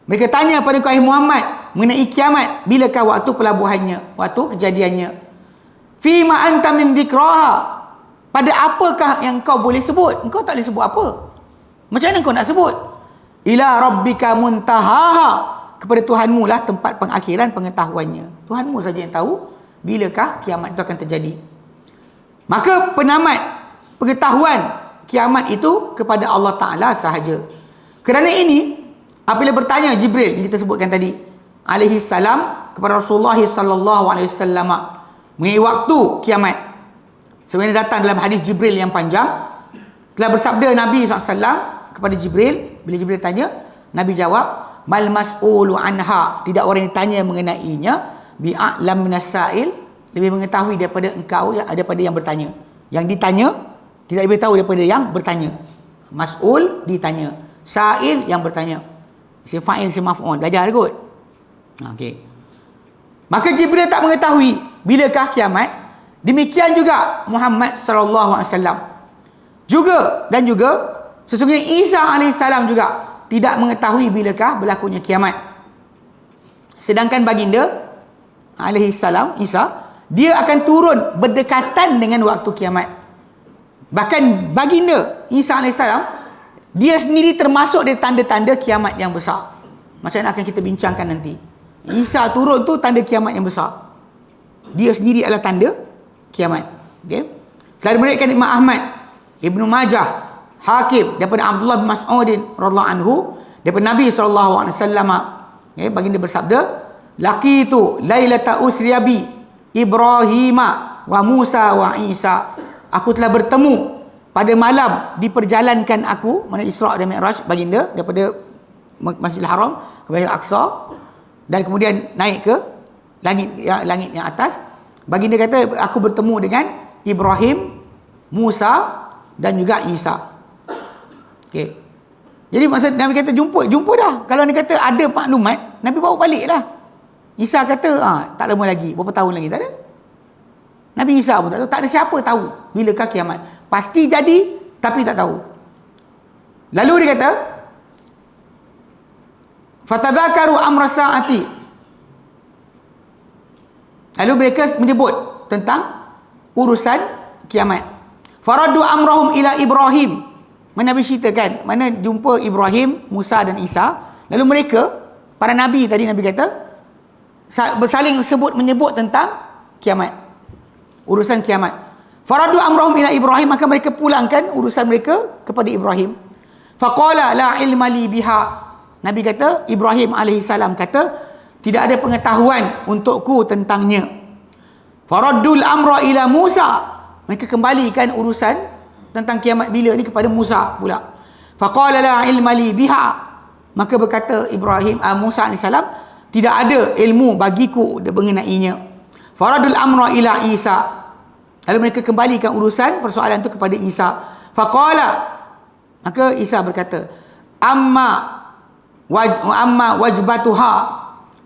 Mereka tanya pada kau, Muhammad, mengenai kiamat, bilakah waktu pelabuhannya, waktu kejadiannya. Fima anta min dzikraha. Pada apakah yang kau boleh sebut? Engkau tak boleh sebut apa. Macam mana kau nak sebut? Ila rabbika muntahaha. Kepada Tuhanmu lah tempat pengakhiran pengetahuannya. Tuhanmu saja yang tahu bilakah kiamat itu akan terjadi. Maka penamat pengetahuan kiamat itu kepada Allah Ta'ala sahaja. Kerana ini, apabila bertanya Jibril yang kita sebutkan tadi, alaihi salam, kepada Rasulullah sallallahu alaihi wasallam mengenai waktu kiamat, sebenarnya datang dalam hadis Jibril yang panjang, telah bersabda Nabi SAW kepada Jibril, bila Jibril tanya, Nabi jawab, mal mas'ulu anha. Tidak orang yang ditanya mengenainya bi'a'lam minas sa'il, lebih mengetahui daripada engkau, daripada yang bertanya. Yang ditanya tidak lebih tahu daripada yang bertanya. Mas'ul ditanya, sa'il yang bertanya. Isim fa'il, isim maf'ul. Belajar kot. Okey. Maka Jibril tak mengetahui bilakah kiamat. Demikian juga Muhammad sallallahu alaihi wasallam. Juga sesungguhnya Isa alaihissalam juga tidak mengetahui bilakah berlakunya kiamat. Sedangkan baginda alaihissalam, Isa, dia akan turun berdekatan dengan waktu kiamat. Bahkan baginda Isa alaihissalam, dia sendiri termasuk dari tanda-tanda kiamat yang besar. Macam mana akan kita bincangkan nanti. Isa turun tu tanda kiamat yang besar. Dia sendiri adalah tanda kiamat. Okey. Kalau meriwayatkan Imam Ahmad, Ibnu Majah, Hakim daripada Abdullah bin Mas'ud radhiyallahu anhu, daripada Nabi sallallahu alaihi wasallam, okey, baginda bersabda, laqitu lailata usriya bi Ibrahima wa Musa wa Isa. Aku telah bertemu pada malam diperjalankan aku, mana Isra' dan Mi'raj baginda daripada Masjidil Haram ke Masjidil Aqsa, dan kemudian naik ke langit yang atas. Baginda kata aku bertemu dengan Ibrahim, Musa dan juga Isa. Okey. Jadi maksud Nabi kata jumpa dah. Kalau Nabi kata ada maklumat, Nabi bawa baliklah. Isa kata tak lama lagi, berapa tahun lagi, tak ada. Nabi Isa pun tak tahu, tak ada siapa tahu bilakah kiamat. Pasti jadi tapi tak tahu. Lalu dia kata fatadzakaru amra saati. Lalu mereka menyebut tentang urusan kiamat. Faraddu amrahum ila Ibrahim. Mana Nabi ceritakan, mana jumpa Ibrahim, Musa dan Isa. Lalu mereka, para nabi tadi Nabi kata, saling menyebut tentang kiamat. Urusan kiamat. Faraddu amrahum ila Ibrahim, maka mereka pulangkan urusan mereka kepada Ibrahim. Faqala la ilma li biha. Nabi kata, Ibrahim alaihissalam kata, tidak ada pengetahuan untukku tentangnya. Faraddul amra ila Musa. Mereka kembalikan urusan tentang kiamat bila ni kepada Musa pula. Faqala la ilma li biha. Maka berkata Musa alaihissalam, tidak ada ilmu bagiku mengenainya. Faraddul amra ila Isa. Lalu mereka kembalikan urusan persoalan itu kepada Isa. Faqala, maka Isa berkata, amma wajbatuha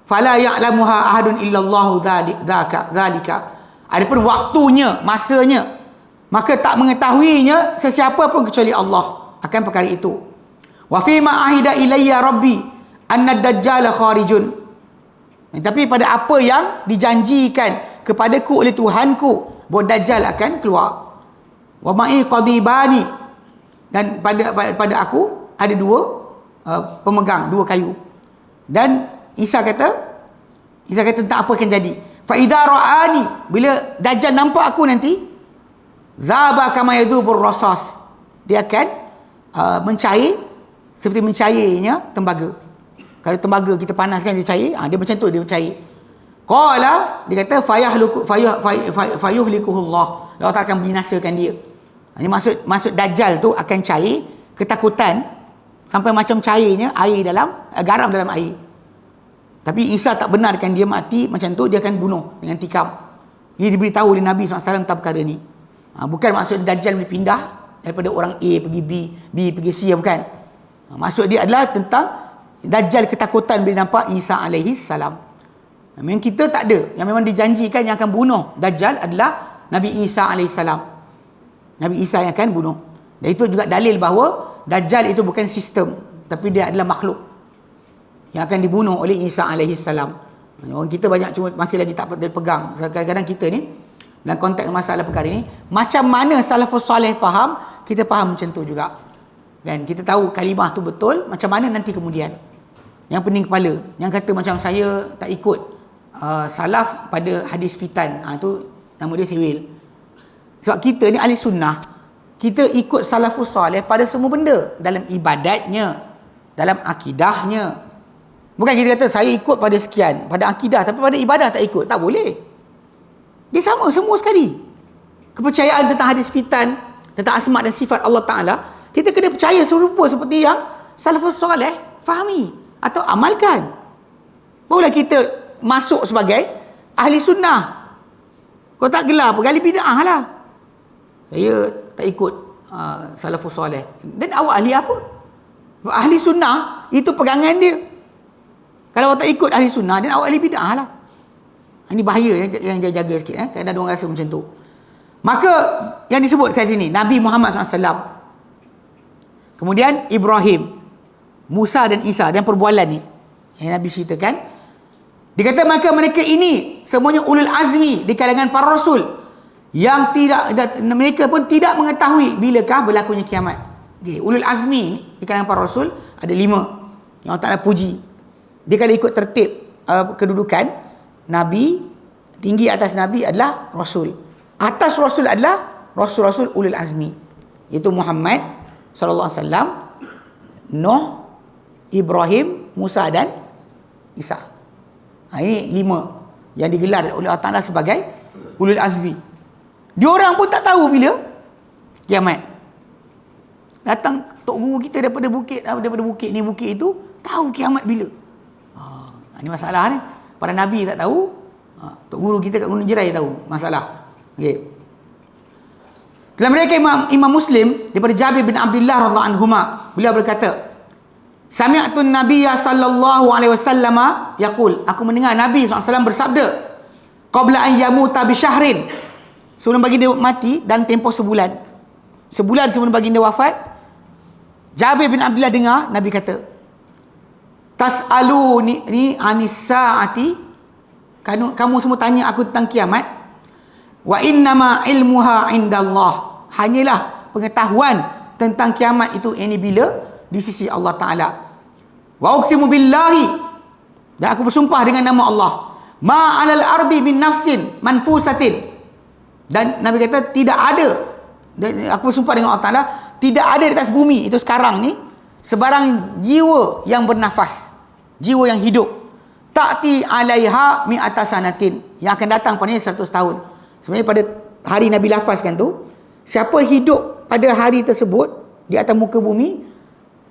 fala ya'lamuha ahadun illallahu dzalika. Adapun waktunya, masanya, maka tak mengetahuinya sesiapa pun kecuali Allah akan perkara itu. Wa fi ma ahida ilayya rabbi anna ad-dajjal kharijun. Tapi pada apa yang dijanjikan kepadaku oleh Tuhanku, bahawa Dajjal akan keluar. Wa ma'i qadibani, dan pada aku ada dua pemegang, dua kayu. Dan Isa kata tak apa akan jadi. Fa idza ra'ani, bila Dajjal nampak aku nanti, zaba kama yadhubur rasas, dia akan mencair seperti mencairnya tembaga. Kalau tembaga kita panaskan dia cair, dia macam tu, dia mencair. Qala, dia kata fayuhlikuhullah, Allah Ta'ala akan binasakan dia. Ini maksud Dajjal tu akan cair ketakutan sampai macam cairnya air garam dalam air. Tapi Isa tak benarkan dia mati macam tu, dia akan bunuh dengan tikam. Ini diberitahu oleh Nabi SAW tentang perkara ni. Bukan maksud Dajjal boleh pindah daripada orang A pergi B pergi C, bukan. Maksud dia adalah tentang Dajjal ketakutan bila nampak Isa alaihi salam. Memang kita tak ada. Yang memang dijanjikan yang akan bunuh Dajjal adalah Nabi Isa AS. Nabi Isa yang akan bunuh. Dan itu juga dalil bahawa Dajjal itu bukan sistem, tapi dia adalah makhluk yang akan dibunuh oleh Isa AS. Orang kita banyak cuma masih lagi tak pegang. Kadang-kadang kita ni dalam konteks masalah perkara ni, macam mana salafus soleh faham, kita faham macam tu juga. Dan kita tahu kalimah tu betul, macam mana nanti kemudian. Yang pening kepala, yang kata macam saya tak ikut salaf pada hadis fitan, tu nama dia sewil. Sebab kita ni ahli sunnah, kita ikut salafus soleh pada semua benda, dalam ibadatnya, dalam akidahnya. Bukan kita kata saya ikut pada sekian, pada akidah, tapi pada ibadah tak ikut. Tak boleh. Dia sama semua sekali. Kepercayaan tentang hadis fitan, tentang asma dan sifat Allah Ta'ala, kita kena percaya serupa seperti yang salafus soleh fahami atau amalkan. Barulah kita masuk sebagai ahli sunnah. Kau tak gelar apa, gali bid'ah lah. Saya tak ikut salafus soleh. Dan awak ahli apa? Ahli sunnah itu pegangan dia. Kalau awak tak ikut ahli sunnah, dan awak ahli bid'ah lah. Ini bahaya yang jaga sikit. Kadang-kadang orang rasa macam tu. Maka yang disebutkan sini, Nabi Muhammad SAW. Kemudian Ibrahim, Musa dan Isa, dan perbualan ni yang Nabi ceritakan. Dia kata maka mereka ini semuanya ulul azmi di kalangan para rasul yang mereka pun tidak mengetahui bilakah berlakunya kiamat. Okay, ulul azmi di kalangan para rasul ada 5 yang Allah Ta'ala puji. Dia kalau ikut tertib kedudukan, Nabi, tinggi atas Nabi adalah Rasul. Atas Rasul adalah Rasul-Rasul ulul azmi, iaitu Muhammad sallallahu alaihi wasallam, Nuh, Ibrahim, Musa dan Isa. Ini 5 yang digelar oleh Allah Ta'ala sebagai ulul azmi. Diorang pun tak tahu bila kiamat. Datang tok guru kita daripada bukit ni bukit itu, tahu kiamat bila. Ini masalah ni. Para Nabi tak tahu. Tok guru kita kat Gunung Jerai tahu masalah. Okay. Dalam mereka Imam Muslim daripada Jabir bin Abdullah radhiyallahu anhuma, beliau berkata, Sami'tun Nabiyya sallallahu alaihi wasallam yaqul, aku mendengar Nabi SAW bersabda, qabla an yamuta bi syahrin, sebelum baginda mati dan tempoh sebulan. Sebulan sebelum baginda wafat, Jabir bin Abdullah dengar Nabi kata, tas'aluni anis saati, kamu semua tanya aku tentang kiamat, wa innama ilmuha indallah, hanyalah pengetahuan tentang kiamat itu ini bila di sisi Allah Ta'ala. Wa uqsimu billahi, dan aku bersumpah dengan nama Allah, ma 'alal ardi min nafsin manfusatin, dan Nabi kata tidak ada, dan aku bersumpah dengan Allah Ta'ala, tidak ada di atas bumi itu sekarang ni sebarang jiwa yang bernafas, jiwa yang hidup, ta'ti 'alaiha mi'ata sanatin, yang akan datang padanya 100 tahun. Sebenarnya pada hari Nabi lafazkan tu, siapa hidup pada hari tersebut di atas muka bumi,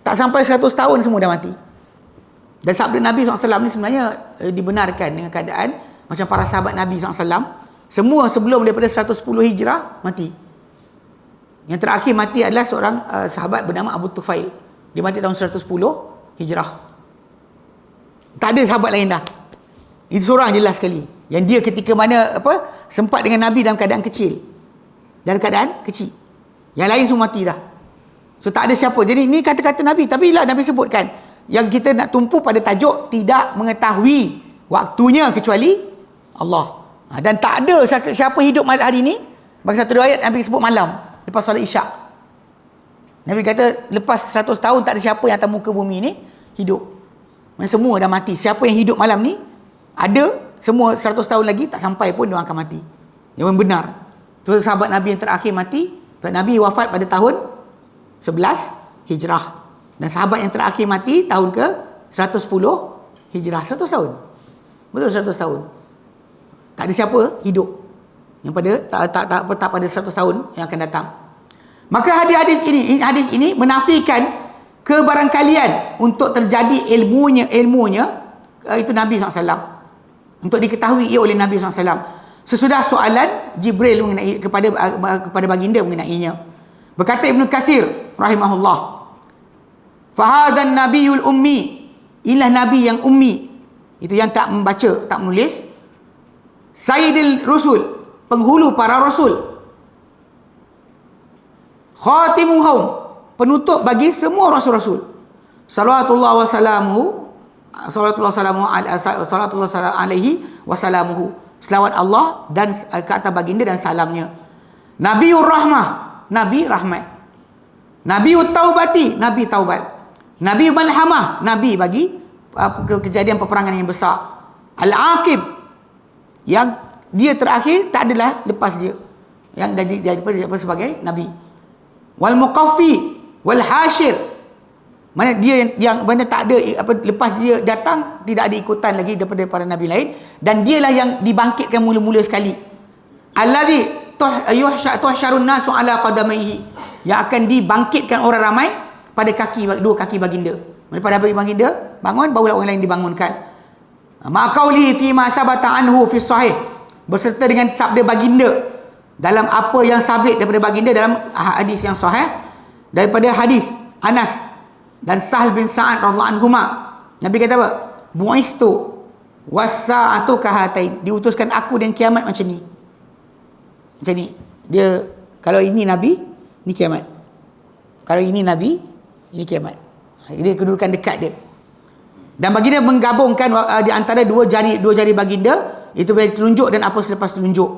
tak sampai 100 tahun semua dah mati. Dan sabda Nabi SAW ni sebenarnya dibenarkan dengan keadaan macam para sahabat Nabi SAW, semua sebelum daripada 110 Hijrah mati. Yang terakhir mati adalah seorang sahabat bernama Abu Tufail. Dia mati tahun 110 Hijrah. Tak ada sahabat lain dah. Itu seorang jelas sekali. Yang dia ketika mana sempat dengan Nabi dalam keadaan kecil. Dalam keadaan kecil. Yang lain semua mati dah. So tak ada siapa. Jadi ini kata-kata Nabi. Tapi lah Nabi sebutkan, yang kita nak tumpu pada tajuk tidak mengetahui waktunya kecuali Allah. Dan tak ada siapa hidup hari ini. Bagi satu riwayat Nabi sebut malam lepas solat Isyak. Nabi kata lepas 100 tahun tak ada siapa yang atas muka bumi ni hidup. Semua dah mati. Siapa yang hidup malam ni ada, semua 100 tahun lagi tak sampai pun dia akan mati. Yang benar. Tu sahabat Nabi yang terakhir mati. Nabi wafat pada tahun 11 Hijrah. Dan sahabat yang terakhir mati tahun ke 110 Hijrah. 100 tahun. Betul 100 tahun. Tak ada siapa hidup yang pada tak pada 100 tahun yang akan datang. Maka hadis ini menafikan kebarangkalian untuk terjadi ilmunya itu Nabi SAW, untuk diketahui ia oleh Nabi SAW sesudah soalan Jibril mengenai kepada baginda mengenainya. Berkata Ibnu Katsir rahimahullah, fahadan nabiyul ummi, inilah nabi yang ummi, itu yang tak membaca, tak menulis, sayyidil rusul, penghulu para rasul, khatimuhum, penutup bagi semua rasul-rasul, salawatullah alaihi wasalamuhu, selawat Allah dan ke atas baginda dan salamnya. Nabiur rahmah, Nabi rahmat. Nabiut taubati, Nabi taubat. Nabi malhamah, Nabi bagi kejadian peperangan yang besar. Al-aqib, yang dia terakhir tak adalah lepas dia, yang jadi sebagai Nabi. Wal muqaffi wal hashir, mana dia yang mana tak ada lepas dia datang tidak ada ikutan lagi daripada para nabi lain, dan dialah yang dibangkitkan mula-mula sekali. Allazi tuhsyarun nasu ala qadamaihi, yang akan dibangkitkan orang ramai pada dua kaki baginda. Pada baginda bangun, barulah orang lain dibangunkan. Maqauli fi ma sabata anhu fi sahih, berserta dengan sabda baginda dalam apa yang sabit daripada baginda dalam hadis yang sahih, daripada hadis Anas dan Sahal bin Sa'ad radhiyallahu anhuma. Nabi kata apa? bu'istu was-sa'atu kahatain. Diutuskan aku dan kiamat macam ni. Macam ni. Dia, kalau ini Nabi, ni kiamat. Kalau ini Nabi, ini kiamat. Ini kedudukan dekat dia. Dan baginda menggabungkan di antara dua jari baginda, itu boleh telunjuk dan apa selepas telunjuk.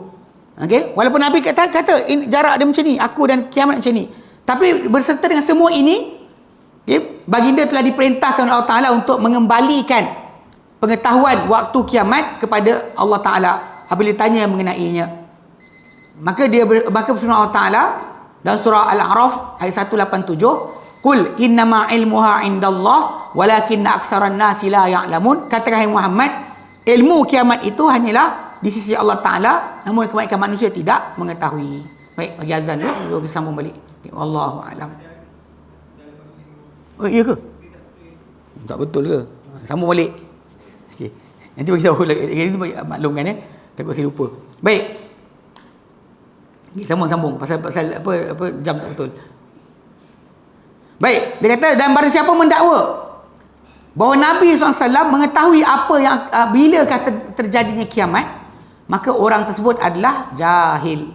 Okey, walaupun Nabi kata jarak dia macam ni, aku dan kiamat macam ni. Tapi berserta dengan semua ini, okay, baginda telah diperintahkan oleh Allah Taala untuk mengembalikan pengetahuan waktu kiamat kepada Allah Taala apabila ditanya mengenainya. Maka firman Allah Taala dalam surah Al-A'raf ayat 187, "Qul innama ilmuha indallah walakinna aktsaran nasi la ya'lamun." Katakan hai Muhammad, ilmu kiamat itu hanyalah di sisi Allah Taala, namun kebanyakan manusia tidak mengetahui. Baik, bagi azan dulu, kita sambung balik. Wallahu a'lam. Oh, iya ke? Tak betul ke? Sambung balik. Okey. Nanti bagi tahu lagi. Ini maklumkan ya. Takut saya lupa. Baik. Okay, sambung pasal apa jam tak betul. Baik, dia kata dan barang siapa mendakwa bahawa Nabi SAW mengetahui apa yang bila kata terjadinya kiamat, maka orang tersebut adalah jahil.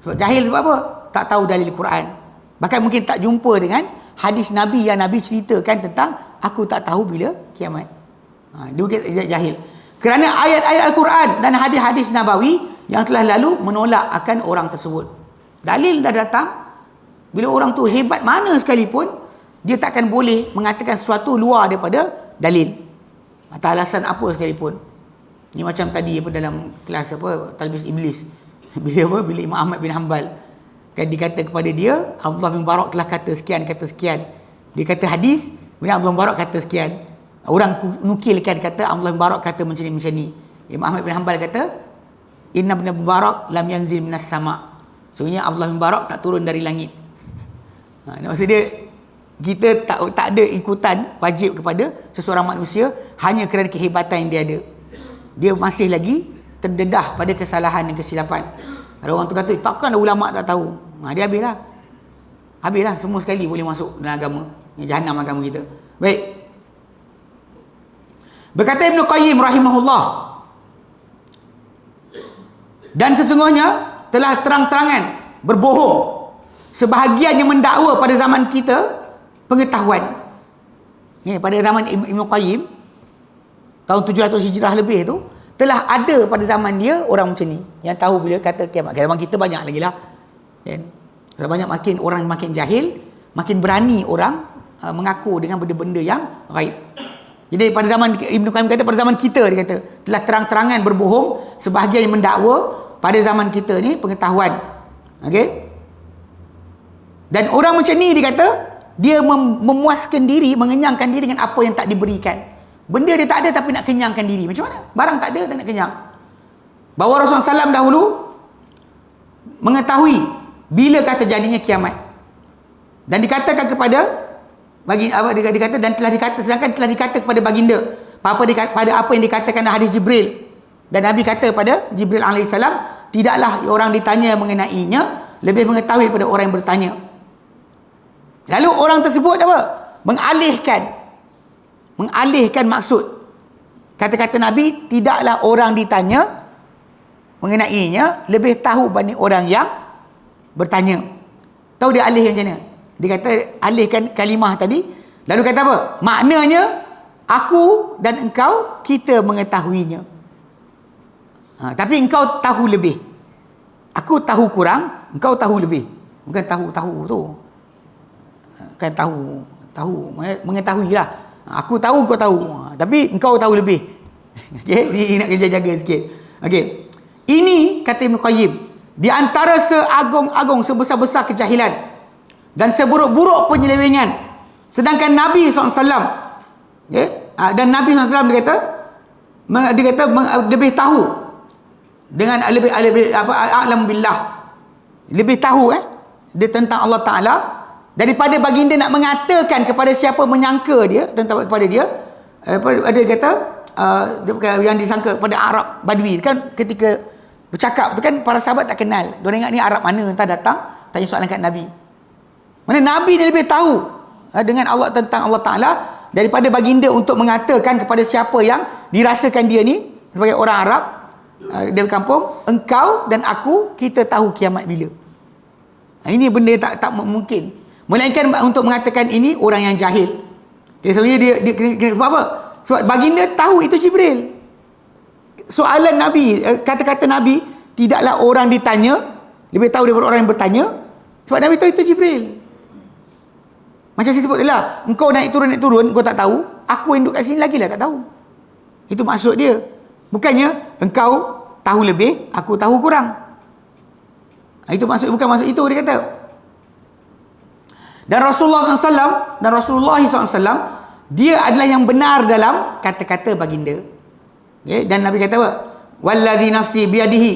Sebab jahil sebab apa? Tak tahu dalil Quran. Bahkan mungkin tak jumpa dengan hadis Nabi yang Nabi ceritakan tentang aku tak tahu bila kiamat. Dia mungkin jahil. Kerana ayat-ayat Al-Quran dan hadis-hadis Nabawi yang telah lalu menolak akan orang tersebut. Dalil dah datang. Bila orang tu hebat mana sekalipun, dia takkan boleh mengatakan sesuatu luar daripada dalil atau alasan apa sekalipun. Ni macam tadi apa dalam kelas apa Talbis Iblis. Bila Imam Ahmad bin Hanbal kan dikata kepada dia, Abdullah bin Barak telah kata sekian. Dia kata hadis, kemudian Abdullah bin Barak kata sekian. Orang nukilkan kata Abdullah bin Barak kata macam ni. Imam Ahmad bin Hanbal kata, Inna bin Barak lam yanzil minas sama'. Sebenarnya Abdullah bin Barak tak turun dari langit. Maksud dia, kita tak ada ikutan wajib kepada seseorang manusia hanya kerana kehebatan yang dia ada. Dia masih lagi terdedah pada kesalahan dan kesilapan. Kalau orang tu kata, takkanlah ulama' tak tahu. Dia habislah. Semua sekali boleh masuk dalam agama. Jahannam agama kita. Baik. Berkata Ibn Qayyim rahimahullah, dan sesungguhnya telah terang-terangan berbohong sebahagian yang mendakwa pada zaman kita pengetahuan. Ni pada zaman Ibn Qayyim tahun 700 Hijrah lebih tu, telah ada pada zaman dia orang macam ni yang tahu bila kata kiamat. Zaman kita banyak lagi lah kan? Banyak, makin orang makin jahil, makin berani orang mengaku dengan benda-benda yang gaib. Jadi pada zaman Ibn Qayyim kata, pada zaman kita dia kata telah terang-terangan berbohong sebahagian yang mendakwa pada zaman kita ni pengetahuan. Okey. Dan orang macam ni dia kata dia memuaskan diri, mengenyangkan diri dengan apa yang tak diberikan. Benda dia tak ada tapi nak kenyangkan diri. Macam mana? Barang tak ada tak nak kenyang. Bahawa Rasulullah SAW dahulu mengetahui bila kata jadinya kiamat. Dan dikatakan kepada dia kata dan sedangkan telah dikata kepada baginda pada apa yang dikatakan dalam hadis Jibril. Dan Nabi kata pada Jibril alaihissalam, tidaklah orang ditanya mengenainya lebih mengetahui daripada orang yang bertanya. Lalu orang tersebut apa? Mengalihkan maksud kata-kata Nabi, tidaklah orang ditanya mengenainya lebih tahu banding orang yang bertanya. Tahu dia alih macam mana? Dia kata alihkan kalimah tadi, lalu kata apa? Maknanya aku dan engkau kita mengetahuinya. Tapi engkau tahu lebih. Aku tahu kurang, engkau tahu lebih. Bukan tahu tu. Kan tahu mengetahuilah. Aku tahu, kau tahu. Tapi engkau tahu lebih. Okey, ni nak kena jaga sikit. Okey. Ini kata Ibn Qayyim, di antara seagung-agung, sebesar-besar kejahilan dan seburuk-buruk penyelewengan. Sedangkan Nabi SAW, okay? Dan Nabi SAW dia kata lebih tahu dengan lebih a'lam billah, lebih tahu dia tentang Allah Ta'ala daripada baginda nak mengatakan kepada siapa menyangka dia tentang kepada dia. Dia kata yang disangka pada Arab Badui kan, ketika bercakap tu kan para sahabat tak kenal. Diorang ingat ni Arab mana, entah datang tanya soalan kat Nabi. Mana Nabi dia lebih tahu dengan Allah tentang Allah Ta'ala daripada baginda untuk mengatakan kepada siapa yang dirasakan dia ni sebagai orang Arab dari kampung, engkau dan aku, kita tahu kiamat bila. Ini benda tak mungkin. Melainkan untuk mengatakan ini orang yang jahil. Sebenarnya dia sebab apa? Sebab baginda tahu itu Jibril. Soalan Nabi, kata-kata Nabi, tidaklah orang ditanya lebih tahu daripada orang yang bertanya, sebab Nabi tahu itu Jibril. Macam saya sebut lah, engkau naik turun kau tak tahu, aku yang duduk kat sini lagi lah tak tahu. Itu maksud dia. Bukannya engkau tahu lebih, aku tahu kurang. Itu bukan maksud itu dia kata. Dan Rasulullah SAW, dia adalah yang benar dalam kata-kata baginda. Okay? Dan Nabi kata apa? Wallazi nafsi biyadihi.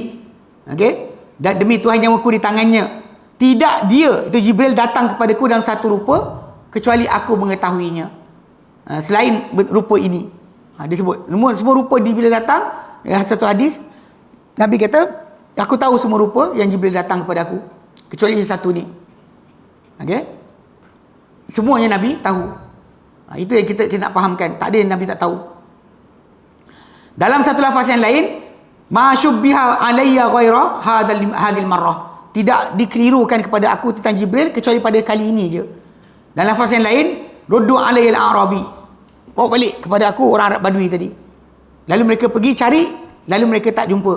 Okay? Dan demi Tuhan yang aku di tangannya, tidak dia, itu Jibril, datang kepadaku dalam satu rupa kecuali aku mengetahuinya. Selain rupa ini. Dia sebut semua rupa Jibril datang. Satu hadis Nabi kata, aku tahu semua rupa yang Jibril datang kepada aku kecuali satu ni. Okay? Semuanya Nabi tahu. Itu yang kita nak fahamkan. Tak ada yang Nabi tak tahu. Dalam satu lafaz yang lain, ma syubbiha alayya ghaira hadhil marrah. Tidak dikelirukan kepada aku tentang Jibril kecuali pada kali ini je. Dalam lafaz yang lain, ruddu alayya al-arabi. Bawa balik kepada aku orang Arab Badui tadi. Lalu mereka pergi cari, lalu mereka tak jumpa.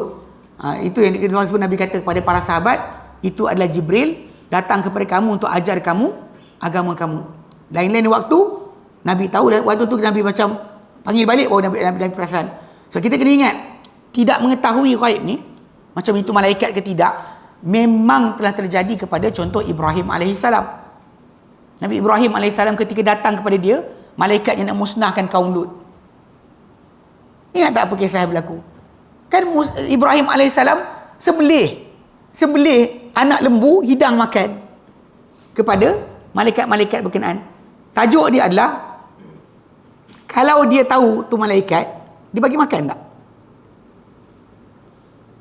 Itu yang Nabi kata kepada para sahabat, itu adalah Jibril datang kepada kamu untuk ajar kamu agama kamu. Lain-lain waktu Nabi tahu, waktu tu Nabi macam panggil balik baru Nabi perasan. So kita kena ingat, tidak mengetahui ghaib ni macam itu malaikat ke tidak, memang telah terjadi kepada contoh Ibrahim alaihissalam. Nabi Ibrahim alaihissalam ketika datang kepada dia malaikat yang nak musnahkan kaum Lut. Ingat tak apa kisah yang berlaku? Kan Ibrahim alaihissalam sembelih anak lembu hidang makan kepada malaikat-malaikat berkenaan. Tajuk dia adalah, kalau dia tahu tu malaikat, dia bagi makan tak?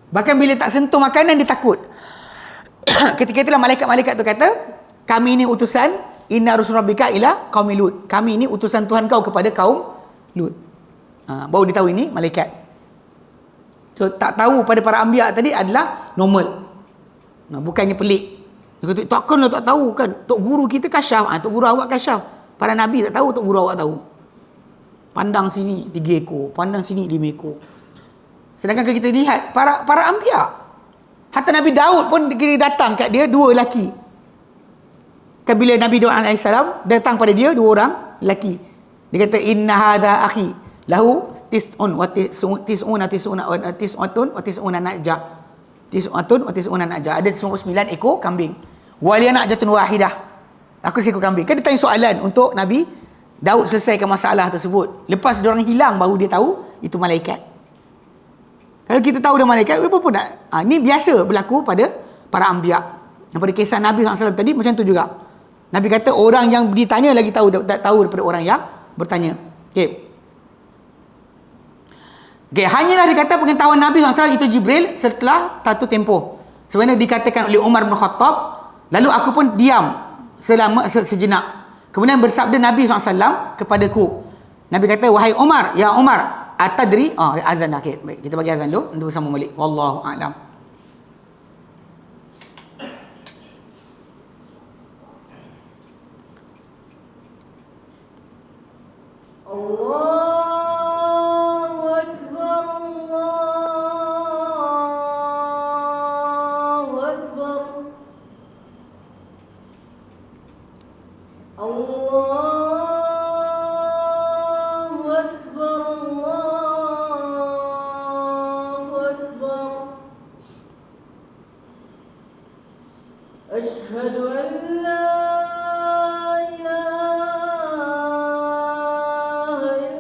Bahkan bila tak sentuh makanan, dia takut. Ketika itulah malaikat-malaikat tu kata, kami ini utusan, inna rusul rabbika ila qaumi Lut. Kami ini utusan Tuhan kau kepada kaum Lut. Baru dia tahu ini malaikat. So, tak tahu pada para anbiya tadi adalah normal. Bukannya pelik. Dia kata, takkanlah tak tahu kan. Tok guru kita kasyaf. Tok guru awak kasyaf. Para nabi tak tahu, tok guru awak tahu. Pandang sini 3 ekor, pandang sini 5 ekor. Sedangkan kita lihat para anbiya. Hatta Nabi Daud pun datang kat dia 2 lelaki. Kan bila Nabi Daud alaihissalam datang pada dia 2 orang lelaki. Dia kata, inna hadha akhi lahu tis'un wa tis'una najah. Tis'atun wa tis'una najah. Ada 99 ekor kambing. Wali najatun wahidah. Aku seekor kambing. Kan dia tanya soalan untuk Nabi Daud selesaikan masalah tersebut. Lepas dia orang hilang baru dia tahu itu malaikat. Kalau kita tahu dia malaikat, apa pun nak. Ni biasa berlaku pada para anbiya. Pada kisah Nabi SAW tadi macam tu juga. Nabi kata orang yang ditanya lagi tahu tak tahu daripada orang yang bertanya. Okey. Okay, hanyalah dikata pengetahuan Nabi SAW itu Jibril setelah satu tempoh. Sebenarnya dikatakan oleh Umar bin Khattab, lalu aku pun diam selama sejenak. Kemudian bersabda Nabi SAW kepadaku. Nabi kata, wahai Umar, ya Umar, atadri? Azan dah. Okay, baik, kita bagi azan dulu, nanti bersama balik. Wallahu a'lam. أشهد أن لا إله إلا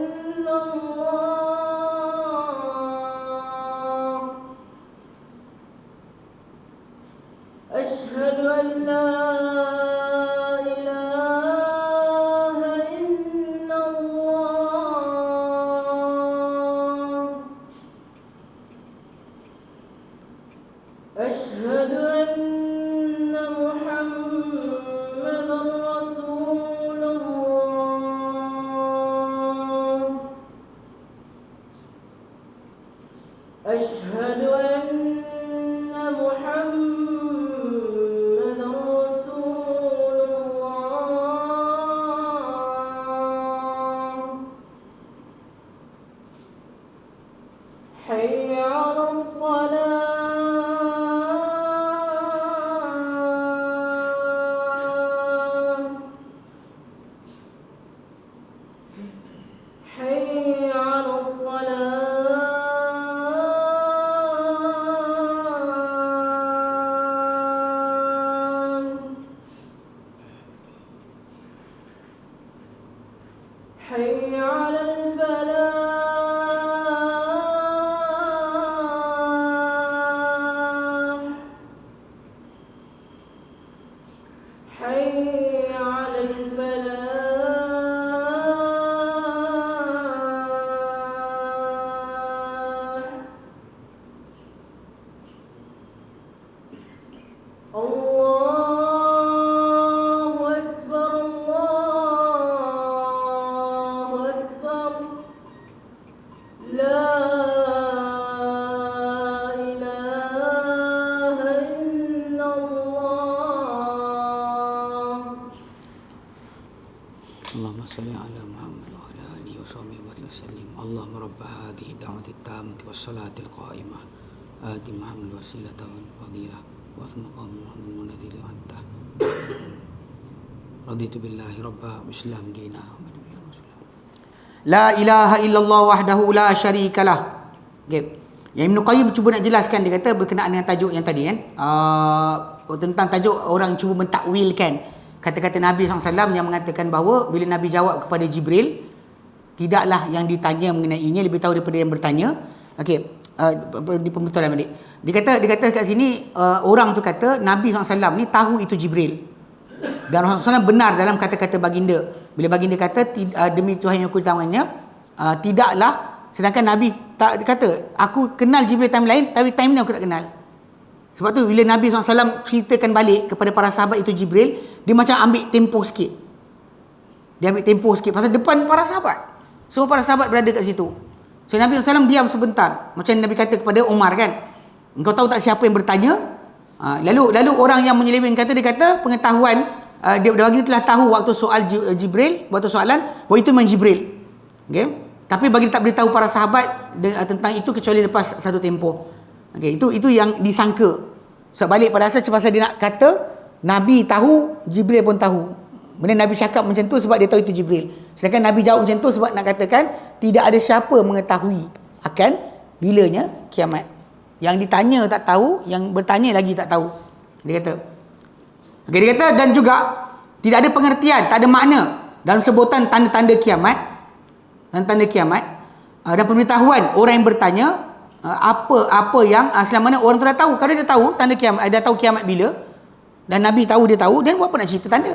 حي على الصلاة حي على الفلاح حي على الفلاح الله أكبر الله أكبر لا إله إلا الله اللهم صل على محمد وعلى آله وصحبه وسلم. اللهم رب هذه الدعوة التامة والصلاة القائمة آت محمد الوسيلة والفضيلة وأثم مقام محمد الذي أنته رضيت بالله ربا وإسلام دينا محمد رسولا لا إله إلا الله وحده لا شريك له. Okay. Yang Ibn Qayyim cuba nak jelaskan, dia kata berkenaan dengan tajuk yang tadi kan, tentang tajuk orang cuba mentakwilkan kata-kata Nabi SAW yang mengatakan bahawa bila Nabi jawab kepada Jibril, tidaklah yang ditanya mengenainya lebih tahu daripada yang bertanya. Okey, di pembetulan adik. Dia kata kat sini orang tu kata Nabi SAW ni tahu itu Jibril. Dan Rasulullah SAW benar dalam kata-kata baginda. Bila baginda kata demi Tuhan yang kutangannya, tidaklah, sedangkan Nabi tak kata aku kenal Jibril time lain tapi time ni aku tak kenal. Sebab tu bila Nabi SAW ceritakan balik kepada para sahabat itu Jibril, dia macam ambil tempoh sikit. Dia ambil tempoh sikit pasal depan para sahabat. Semua para sahabat berada kat situ. So Nabi SAW diam sebentar. Macam Nabi kata kepada Umar kan, engkau tahu tak siapa yang bertanya? Lalu orang yang menyeleweng kata, dia kata pengetahuan, dia bagi telah tahu waktu soal Jibril, waktu soalan, bahawa itu memang Jibril. Okay? Tapi bagi tak beritahu para sahabat tentang itu kecuali lepas satu tempoh. Okay, itu yang disangka. So balik pada asal pasal dia nak kata Nabi tahu, Jibril pun tahu. Kemudian Nabi cakap macam tu sebab dia tahu itu Jibril. Sedangkan Nabi jawab macam tu sebab nak katakan tidak ada siapa mengetahui akan bilanya kiamat. Yang ditanya tak tahu, yang bertanya lagi tak tahu. Dia kata. Okay, dia kata dan juga tidak ada pengertian, tak ada makna dalam sebutan tanda-tanda kiamat dan tanda kiamat dan pemberitahuan orang yang bertanya apa yang selama mana orang tu dah tahu. Kalau dia tahu tanda kiamat, dah tahu kiamat bila, dan Nabi tahu dia tahu, dan buat apa nak cerita tanda?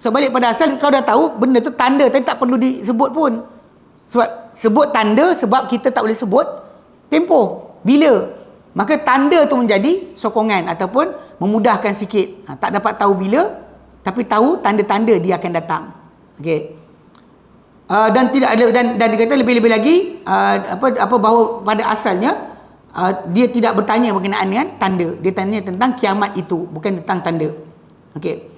So balik pada asal, kau dah tahu benda tu tanda, tapi tak perlu disebut pun. Sebab sebut tanda sebab kita tak boleh sebut tempoh bila. Maka tanda tu menjadi sokongan ataupun memudahkan sikit. Tak dapat tahu bila, tapi tahu tanda-tanda dia akan datang. Okey. Dan tidak ada, dan dia kata lebih-lebih lagi bahawa pada asalnya dia tidak bertanya berkenaan dengan tanda. Dia tanya tentang kiamat itu, bukan tentang tanda. Okey.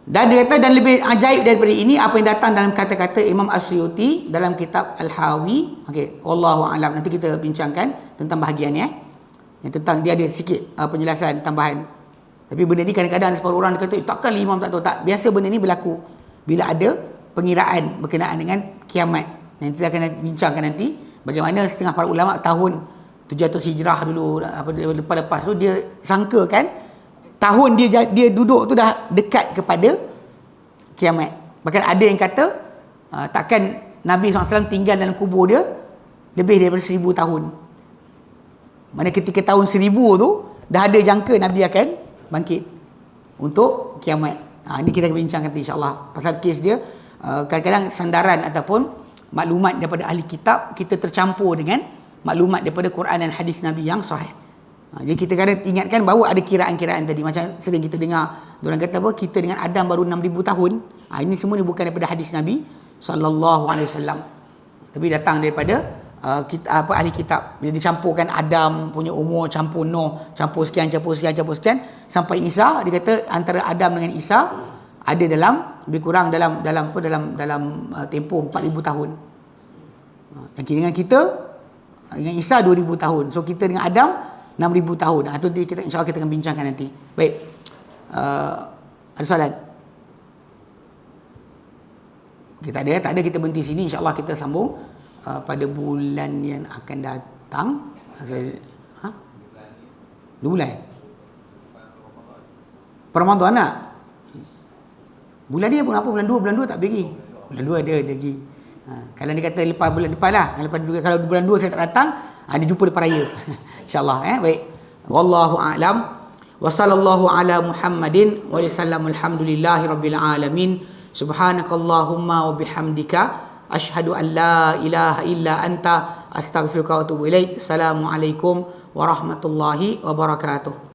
Dan dia kata dan lebih ajaib daripada ini apa yang datang dalam kata-kata Imam Asyuyuti dalam kitab Al-Hawi. Okey, wallahu alam. Nanti kita bincangkan tentang bahagian ni yang tentang dia ada sikit penjelasan tambahan. Tapi benda ni kadang-kadang ada separuh orang kata takkan imam tak tahu. Tak, biasa benda ni berlaku bila ada pengiraan berkenaan dengan kiamat. Nanti kita akan bincangkan nanti bagaimana setengah para ulama tahun 700 Hijrah dulu lepas tu dia sangkakan tahun dia duduk tu dah dekat kepada kiamat. Bahkan ada yang kata takkan Nabi SAW tinggal dalam kubur dia lebih daripada 1000 tahun. Mana ketika tahun 1000 tu dah ada jangka Nabi akan bangkit untuk kiamat. Ini kita akan bincangkan nanti insyaAllah. Pasal kes dia kadang-kadang sandaran ataupun maklumat daripada ahli kitab kita tercampur dengan maklumat daripada Quran dan hadis Nabi yang sahih. Jadi kita kadang ingatkan bahawa ada kiraan-kiraan tadi. Macam sering kita dengar diorang kata apa, kita dengan Adam baru 6000 tahun. Ini semua ni bukan daripada hadis Nabi SAW, tapi datang daripada ahli kitab. Bila dicampurkan Adam punya umur, campur Nuh, campur sekian sampai Isa, dia kata antara Adam dengan Isa ada dalam lebih kurang dalam tempoh 4000 tahun. Dan dengan kita dengan Isa 2000 tahun. So kita dengan Adam 6000 tahun. Itu kita insya-Allah kita akan bincangkan nanti. Baik. Ada soalan? Okay, tak ada kita berhenti sini. InsyaAllah kita sambung pada bulan yang akan datang. Ha? 2 bulan? Ramadan nak? Bulan ni pun apa? Bulan 2 tak pergi. Bulan 2 ada lagi. Kalau dia kata lepas bulan depan lah. Kalau bulan 2 saya tak datang, dia jumpa depan raya. InsyaAllah. Baik. Wallahu a'lam. Wa sallallahu ala Muhammadin wa sallam alhamdulillahi rabbil alamin. Subhanakallahumma wa bihamdika asyhadu an la ilaha illa anta astaghfiruka wa atubu ilaik. Assalamualaikum warahmatullahi wabarakatuh.